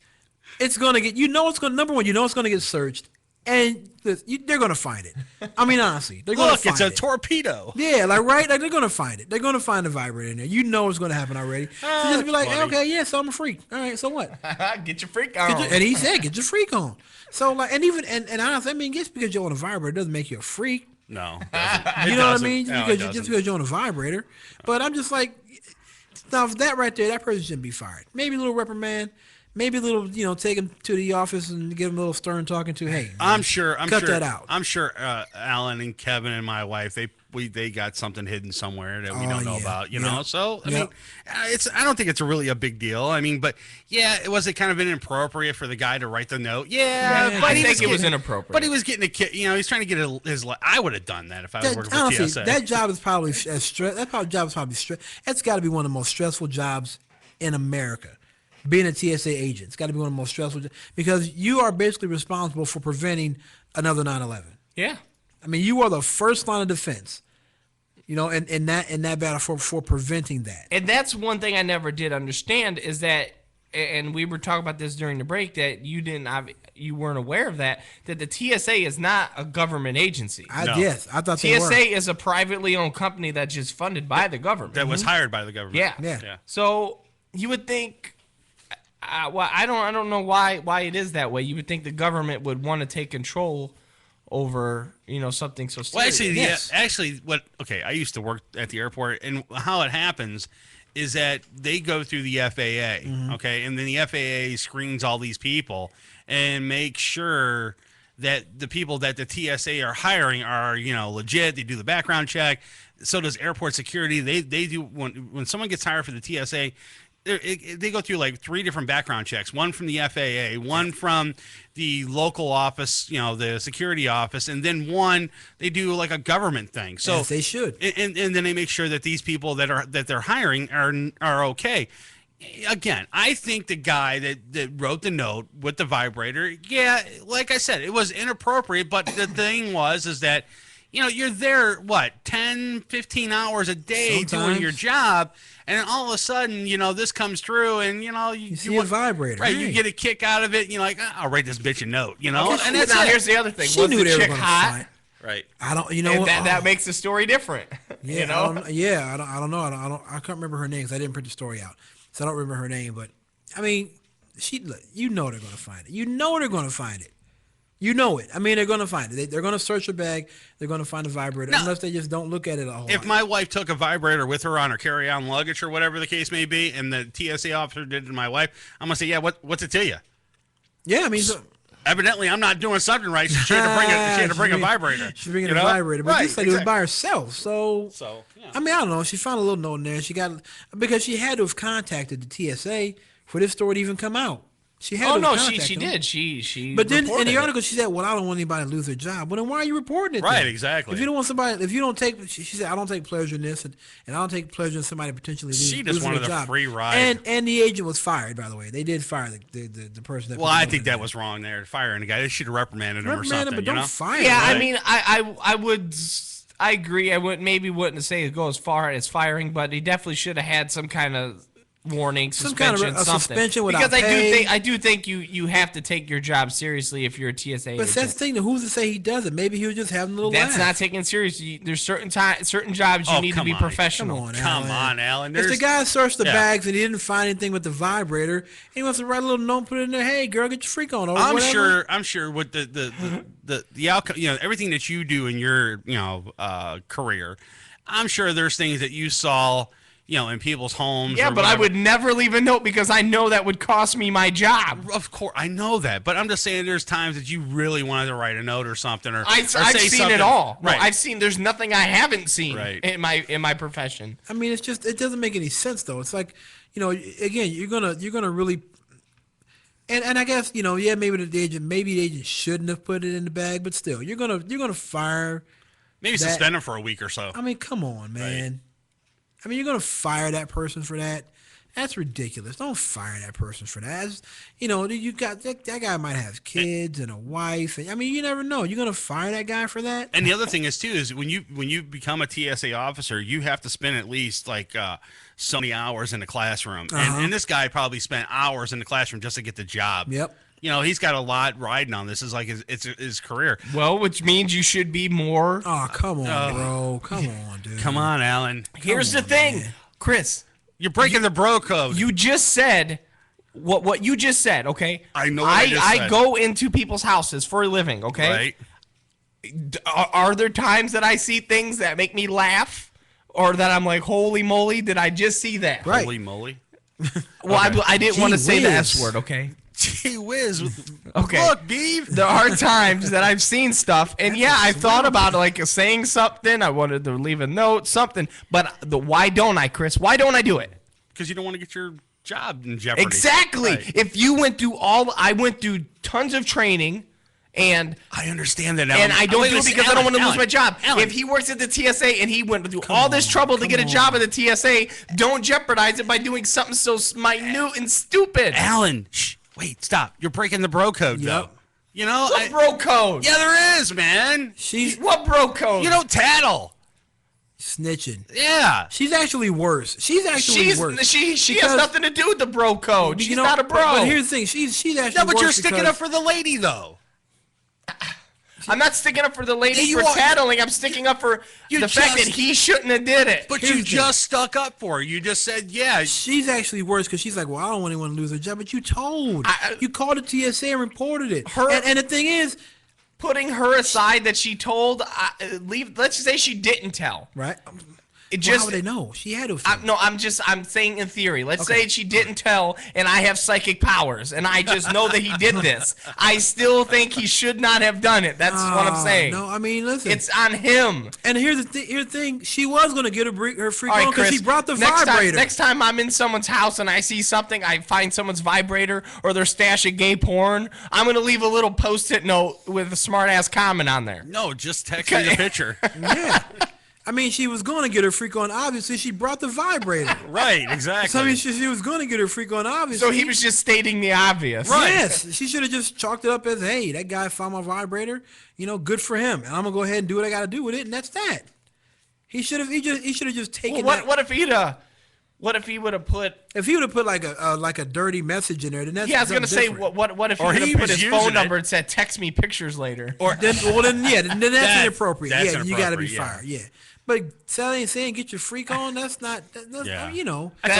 [SPEAKER 7] It's gonna get. Number one, it's gonna get searched, and they're gonna find it. I mean, honestly, they're gonna find it.
[SPEAKER 1] Look, it's a torpedo.
[SPEAKER 7] Yeah, right. Like they're gonna find it. They're gonna find the vibrator in there. You know it's gonna happen already. So just be like, okay, yeah, so I'm a freak. All right, so what?
[SPEAKER 6] Get your freak on.
[SPEAKER 7] And he said, get your freak on. So like, and honestly, I mean, just because you're on a vibrator doesn't make you a freak.
[SPEAKER 1] No,
[SPEAKER 7] you know what I mean? Just because you're on a vibrator. But I'm just like, now that right there, that person shouldn't be fired. Maybe a little reprimand. Maybe a little, take him to the office and give him a little stern talking to. Hey,
[SPEAKER 1] I'm sure.
[SPEAKER 7] Cut that out.
[SPEAKER 1] I'm sure Alan and Kevin and my wife, they got something hidden somewhere that we don't know about. You know, so I mean, I don't think it's really a big deal. I mean, but yeah, was it kind of inappropriate for the guy to write the note? Yeah, but
[SPEAKER 6] I think it was inappropriate.
[SPEAKER 1] But he was getting a kid. He's trying to get his. I would have done that if I was working for TSA.
[SPEAKER 7] That job is probably That's got to be one of the most stressful jobs in America. Being a TSA agent, it's got to be one of the most stressful because you are basically responsible for preventing another 9/11.
[SPEAKER 6] Yeah,
[SPEAKER 7] I mean, you are the first line of defense. In that battle for preventing that.
[SPEAKER 6] And that's one thing I never did understand is that, and we were talking about this during the break, that you weren't aware of that the TSA is not a government agency.
[SPEAKER 7] Yes, I thought they were.
[SPEAKER 6] TSA is a privately owned company that's just funded by the government.
[SPEAKER 1] That was hired by the government.
[SPEAKER 6] Yeah. So you would think. Well, I don't know why it is that way. You would think the government would want to take control over something so serious.
[SPEAKER 1] Well, I used to work at the airport, and how it happens is that they go through the FAA, okay, and then the FAA screens all these people and make sure that the people that the TSA are hiring are legit. They do the background check. So does airport security. They do when someone gets hired for the TSA. They go through like 3 different background checks. One from the FAA, one from the local office, the security office, and then one they do like a government thing. So
[SPEAKER 7] yes, they should.
[SPEAKER 1] And then they make sure that these people that they're hiring are okay. Again, I think the guy that wrote the note with the vibrator, yeah, like I said, it was inappropriate. But the thing is that you're there, 10, 15 hours a day doing your job, and all of a sudden, this comes through, and,
[SPEAKER 7] you see a vibrator.
[SPEAKER 1] Right,
[SPEAKER 7] hey.
[SPEAKER 1] you get a kick out of it, and you're like, I'll write this bitch a note, And that's
[SPEAKER 6] here's the other thing.
[SPEAKER 7] She knew they were going to find.
[SPEAKER 1] Right.
[SPEAKER 7] I don't,
[SPEAKER 6] that makes the story different.
[SPEAKER 7] Yeah, I don't know. I can't remember her name because I didn't print the story out. So I don't remember her name, but, I mean, they're going to find it. They're going to find it. You know it. I mean, they're going to find it. They're going to search her bag. They're going to find a vibrator, unless they just don't look at it a whole lot.
[SPEAKER 1] If my wife took a vibrator with her on her carry-on luggage or whatever the case may be, and the TSA officer did it to my wife, I'm going to say, yeah, what's it to you?
[SPEAKER 7] Yeah, I mean,
[SPEAKER 1] evidently I'm not doing something right. So she had to bring a vibrator.
[SPEAKER 7] She's bringing a vibrator, but this lady was by herself. So
[SPEAKER 1] yeah.
[SPEAKER 7] I mean, I don't know. She found a little note in there. Because she had to have contacted the TSA for this story to even come out. She had.
[SPEAKER 6] Oh
[SPEAKER 7] to
[SPEAKER 6] no,
[SPEAKER 7] have
[SPEAKER 6] she
[SPEAKER 7] contacted them.
[SPEAKER 6] did. She.
[SPEAKER 7] But then in
[SPEAKER 6] reported
[SPEAKER 7] the
[SPEAKER 6] it.
[SPEAKER 7] article she said, "Well, I don't want anybody to lose their job." Well, then why are you reporting it?
[SPEAKER 1] Right,
[SPEAKER 7] then?
[SPEAKER 1] exactly.
[SPEAKER 7] If you don't want somebody, if you don't take, she said, "I don't take pleasure in this, and I don't take pleasure in somebody potentially
[SPEAKER 1] She
[SPEAKER 7] losing
[SPEAKER 1] just wanted
[SPEAKER 7] their
[SPEAKER 1] a
[SPEAKER 7] job."
[SPEAKER 1] free ride.
[SPEAKER 7] And the agent was fired. By the way, they did fire the person. That
[SPEAKER 1] Well,
[SPEAKER 7] put
[SPEAKER 1] I
[SPEAKER 7] the
[SPEAKER 1] think
[SPEAKER 7] money
[SPEAKER 1] that was wrong there. Firing the guy, they should have reprimanded him or
[SPEAKER 7] Reprimand him,
[SPEAKER 1] something.
[SPEAKER 7] but
[SPEAKER 1] you
[SPEAKER 7] don't
[SPEAKER 1] know?
[SPEAKER 7] fire
[SPEAKER 6] Yeah,
[SPEAKER 7] him.
[SPEAKER 6] I mean, I would. I agree. I wouldn't say it go as far as firing, but he definitely should have had some kind of warning,
[SPEAKER 7] Some kind
[SPEAKER 6] suspension,
[SPEAKER 7] of a
[SPEAKER 6] something.
[SPEAKER 7] suspension without
[SPEAKER 6] because
[SPEAKER 7] pay.
[SPEAKER 6] I do think you have to take your job seriously if you're a TSA
[SPEAKER 7] But
[SPEAKER 6] agent.
[SPEAKER 7] that's the thing. Who's to say he doesn't? Maybe he was just having a little
[SPEAKER 6] That's
[SPEAKER 7] laugh.
[SPEAKER 6] not taking it seriously. There's certain jobs you need to be professional.
[SPEAKER 1] Come on, Alan.
[SPEAKER 7] If the guy searched the
[SPEAKER 1] Yeah.
[SPEAKER 7] bags and he didn't find anything with the vibrator, and he wants to write a little note, put it in there. Hey, girl, get your freak on. Or whatever.
[SPEAKER 1] I'm sure with the outcome, everything that you do in your career, I'm sure there's things that you saw, in people's homes.
[SPEAKER 6] Yeah,
[SPEAKER 1] or
[SPEAKER 6] but I
[SPEAKER 1] whatever.
[SPEAKER 6] would never leave a note because I know that would cost me my job.
[SPEAKER 1] Of course, I know that, but I'm just saying there's times that you really wanted to write a note or something, or
[SPEAKER 6] I've
[SPEAKER 1] say
[SPEAKER 6] seen
[SPEAKER 1] something.
[SPEAKER 6] it all. No,
[SPEAKER 1] Right.
[SPEAKER 6] I've seen. There's nothing I haven't seen
[SPEAKER 1] Right.
[SPEAKER 6] in my profession.
[SPEAKER 7] I mean, it's just it doesn't make any sense though. It's like, again, you're gonna really. And I guess maybe the agent shouldn't have put it in the bag, but still, you're gonna fire.
[SPEAKER 1] Maybe
[SPEAKER 7] that-
[SPEAKER 1] suspend him for a week or so.
[SPEAKER 7] I mean, come on, man. I mean, you're gonna fire that person for that? That's ridiculous. Don't fire that person for that. You got that guy might have kids and a wife, and I mean, you never know. You're gonna fire that guy for that?
[SPEAKER 1] And the other thing is when you become a TSA officer, you have to spend at least so many hours in the classroom, and this guy probably spent hours in the classroom just to get the job.
[SPEAKER 7] Yep.
[SPEAKER 1] He's got a lot riding on this. Is like his career.
[SPEAKER 6] Well, which means you should be more.
[SPEAKER 7] Oh, come on, bro. Come on, dude.
[SPEAKER 1] Come on, Alan.
[SPEAKER 6] Here's the thing, Chris.
[SPEAKER 1] You're breaking the bro code.
[SPEAKER 6] You just said what you just said. Okay.
[SPEAKER 1] I know. What I
[SPEAKER 6] I go into people's houses for a living. Okay.
[SPEAKER 1] Right.
[SPEAKER 6] Are there times that I see things that make me laugh, or that I'm like, holy moly, did I just see that?
[SPEAKER 7] Right.
[SPEAKER 1] Holy moly.
[SPEAKER 6] Well, I didn't want to say the
[SPEAKER 7] whiz.
[SPEAKER 6] S word. Okay.
[SPEAKER 1] Gee whiz.
[SPEAKER 6] Okay.
[SPEAKER 1] Look, Beeve.
[SPEAKER 6] There are times that I've seen stuff, and I thought about saying something. I wanted to leave a note, something. But why don't I, Chris? Why don't I do it?
[SPEAKER 1] Because you don't want to get your job in jeopardy.
[SPEAKER 6] Exactly.
[SPEAKER 1] Right.
[SPEAKER 6] If you went through I went through tons of training, and
[SPEAKER 1] I understand that, Alan.
[SPEAKER 6] and I don't
[SPEAKER 1] Wait,
[SPEAKER 6] do it
[SPEAKER 1] listen,
[SPEAKER 6] because I don't want to
[SPEAKER 1] Alan,
[SPEAKER 6] lose my job.
[SPEAKER 1] Alan.
[SPEAKER 6] If he works at the TSA and he went through all this trouble to get a job at the TSA, don't jeopardize it by doing something so minute and stupid.
[SPEAKER 1] Alan, shh, wait, stop. You're breaking the bro code, though.
[SPEAKER 6] What bro code?
[SPEAKER 1] Yeah, there is, man.
[SPEAKER 6] What bro code?
[SPEAKER 1] You don't tattle.
[SPEAKER 7] Snitching.
[SPEAKER 1] Yeah.
[SPEAKER 7] She's actually worse. She's worse.
[SPEAKER 6] She has
[SPEAKER 7] Because-
[SPEAKER 6] nothing to do with the bro code. She's not a bro.
[SPEAKER 7] But here's the thing. She's actually
[SPEAKER 1] No, but
[SPEAKER 7] worse
[SPEAKER 1] you're sticking
[SPEAKER 7] because-
[SPEAKER 1] up for the lady, though.
[SPEAKER 6] I'm not sticking up for the lady
[SPEAKER 1] You
[SPEAKER 6] for
[SPEAKER 1] are-
[SPEAKER 6] tattling. I'm sticking up for the fact that he shouldn't have did it.
[SPEAKER 1] But
[SPEAKER 7] Here's
[SPEAKER 1] you
[SPEAKER 7] the thing.
[SPEAKER 1] just stuck up for her. You just said, yeah.
[SPEAKER 7] She's actually worse because she's like, well, I don't want anyone to lose their job. But you told. You called the TSA and reported it. And the thing is,
[SPEAKER 6] Putting her aside that she told, let's just say she didn't tell.
[SPEAKER 7] right?
[SPEAKER 6] Just
[SPEAKER 7] how would they know? She had to.
[SPEAKER 6] I'm saying in theory. Let's say she didn't tell, and I have psychic powers, and I just know that he did this. I still think he should not have done it. That's what I'm saying.
[SPEAKER 7] No, I mean, listen.
[SPEAKER 6] It's on him.
[SPEAKER 7] And here's the thing. She was going to get her freak
[SPEAKER 6] All right,
[SPEAKER 7] on because
[SPEAKER 6] Chris,
[SPEAKER 7] she brought the
[SPEAKER 6] next
[SPEAKER 7] vibrator.
[SPEAKER 6] Next time I'm in someone's house and I see something, I find someone's vibrator or their stash of gay porn, I'm going to leave a little post-it note with a smart-ass comment on there.
[SPEAKER 1] No, just text me the picture.
[SPEAKER 7] Yeah. I mean, she was going to get her freak on. Obviously, she brought the vibrator.
[SPEAKER 1] Right, exactly.
[SPEAKER 7] So, I mean, she was going to get her freak on, obviously.
[SPEAKER 6] So he was just stating the obvious.
[SPEAKER 7] Right. Yes. She should have just chalked it up as, hey, that guy found my vibrator. Good for him. And I'm going to go ahead and do what I got to do with it, and that's that. He should have just taken
[SPEAKER 6] Well,
[SPEAKER 7] that.
[SPEAKER 6] what if he would have put?
[SPEAKER 7] If he would have put like a dirty message in there, then that's
[SPEAKER 6] Yeah, I was gonna say,
[SPEAKER 7] different.
[SPEAKER 6] what if he
[SPEAKER 1] Or
[SPEAKER 6] would
[SPEAKER 1] he
[SPEAKER 6] have put
[SPEAKER 1] was
[SPEAKER 6] his
[SPEAKER 1] using
[SPEAKER 6] phone
[SPEAKER 1] it.
[SPEAKER 6] number and said, "Text me pictures later"?
[SPEAKER 7] Then that's inappropriate.
[SPEAKER 1] That's
[SPEAKER 7] You got to be
[SPEAKER 1] inappropriate, yeah.
[SPEAKER 7] fired. Yeah. But saying get your freak on, that's not. That's
[SPEAKER 1] Yeah.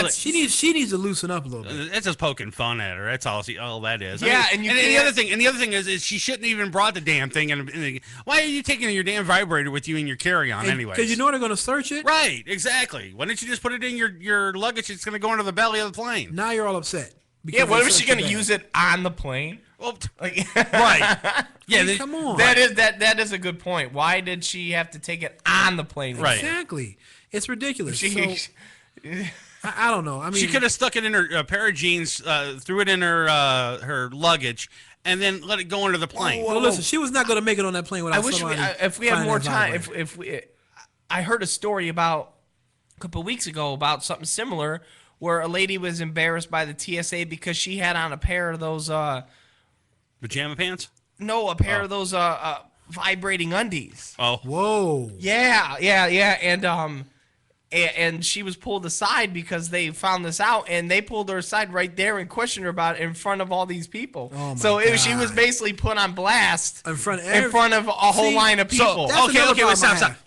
[SPEAKER 7] she needs to loosen up a little bit.
[SPEAKER 1] That's just poking fun at her. That's all that is.
[SPEAKER 6] Yeah,
[SPEAKER 1] and the other thing is she shouldn't even brought the damn thing. And why are you taking your damn vibrator with you in your carry-on anyway?
[SPEAKER 7] Because you know they're going to search it.
[SPEAKER 1] Right, exactly. Why don't you just put it in your luggage? It's going to go into the belly of the plane.
[SPEAKER 7] Now you're all upset.
[SPEAKER 6] Yeah, what if she's going to use it on the plane?
[SPEAKER 1] Well,
[SPEAKER 6] like,
[SPEAKER 1] right. Yeah,
[SPEAKER 7] come on.
[SPEAKER 6] That is a good point. Why did she have to take it on the plane?
[SPEAKER 1] Right.
[SPEAKER 7] Exactly. It's ridiculous.
[SPEAKER 6] She-
[SPEAKER 7] So, I don't know. I mean,
[SPEAKER 1] she could have stuck it in her pair of jeans, threw it in her luggage, and then let it go into the plane.
[SPEAKER 7] Well, listen, she was not going to make it on that plane without
[SPEAKER 6] I wish
[SPEAKER 7] somebody
[SPEAKER 6] if we had
[SPEAKER 7] finding
[SPEAKER 6] more
[SPEAKER 7] that
[SPEAKER 6] time.
[SPEAKER 7] vibrator.
[SPEAKER 6] I heard a story about a couple of weeks ago about something similar where a lady was embarrassed by the TSA because she had on a pair of those
[SPEAKER 1] pajama pants?
[SPEAKER 6] No, a pair of those vibrating undies.
[SPEAKER 1] Oh,
[SPEAKER 7] whoa!
[SPEAKER 6] Yeah, and she was pulled aside because they found this out, and they pulled her aside right there and questioned her about it in front of all these people.
[SPEAKER 7] Oh my
[SPEAKER 6] so
[SPEAKER 7] God.
[SPEAKER 6] she was basically put on blast
[SPEAKER 7] in front
[SPEAKER 6] of a whole line of people.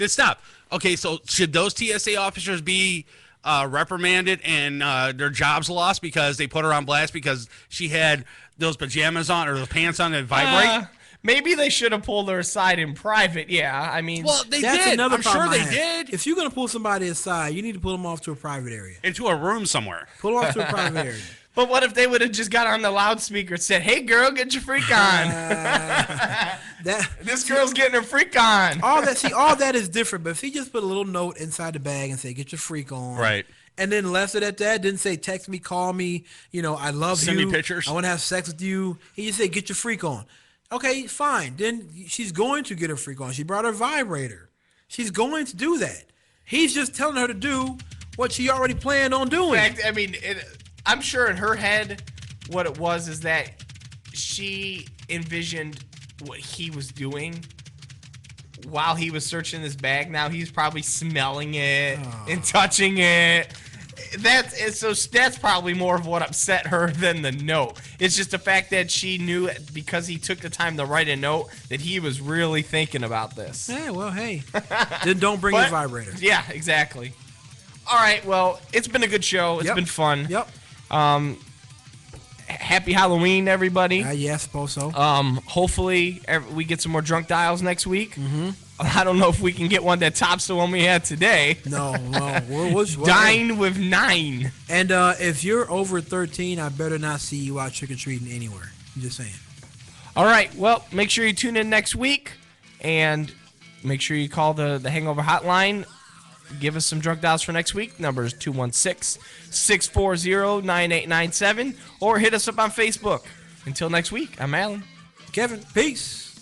[SPEAKER 1] Stop. Okay, so should those TSA officers be reprimanded and their jobs lost because they put her on blast because she had those pajamas on or those pants on that vibrate?
[SPEAKER 6] Maybe they should have pulled her aside in private. Yeah, I mean,
[SPEAKER 1] well, they
[SPEAKER 7] that's
[SPEAKER 1] did.
[SPEAKER 7] Another
[SPEAKER 1] I'm
[SPEAKER 7] problem
[SPEAKER 1] sure
[SPEAKER 7] I
[SPEAKER 1] they
[SPEAKER 7] have.
[SPEAKER 1] did.
[SPEAKER 7] If you're going to pull somebody aside, you need to pull them off to a private area.
[SPEAKER 1] Into a room somewhere.
[SPEAKER 7] Pull off to a private area.
[SPEAKER 6] But what if they would have just got on the loudspeaker and said, "Hey, girl, get your freak on." This girl's getting her freak on.
[SPEAKER 7] All that is different. But if he just put a little note inside the bag and say, "Get your freak on,"
[SPEAKER 1] right,
[SPEAKER 7] and then left it at that, didn't say, "Text me, call me," I love you.
[SPEAKER 1] Send me pictures.
[SPEAKER 7] I want to have sex with you. He just said, "Get your freak on." Okay, fine. Then she's going to get her freak on. She brought her vibrator. She's going to do that. He's just telling her to do what she already planned on doing.
[SPEAKER 6] In fact, I mean, I'm sure in her head, what it was is that she envisioned what he was doing while he was searching this bag. Now he's probably smelling it and touching it. That's probably more of what upset her than the note. It's just the fact that she knew because he took the time to write a note that he was really thinking about this.
[SPEAKER 7] Yeah, well, hey. Then don't bring your vibrator.
[SPEAKER 6] Yeah, exactly. All right, well, it's been a good show. It's been fun.
[SPEAKER 7] Yep.
[SPEAKER 6] Happy Halloween, everybody.
[SPEAKER 7] Yeah, I suppose so.
[SPEAKER 6] Hopefully we get some more drunk dials next week. Mm-hmm. I don't know if we can get one that tops the one we had today.
[SPEAKER 7] No. We'll
[SPEAKER 6] Dine with 9.
[SPEAKER 7] And if you're over 13, I better not see you out trick-or-treating anywhere. I'm just saying.
[SPEAKER 6] All right. Well, make sure you tune in next week. And make sure you call the Hangover Hotline. Give us some drunk dials for next week. Number is 216-640-9897. Or hit us up on Facebook. Until next week, I'm Alan.
[SPEAKER 7] Kevin, peace.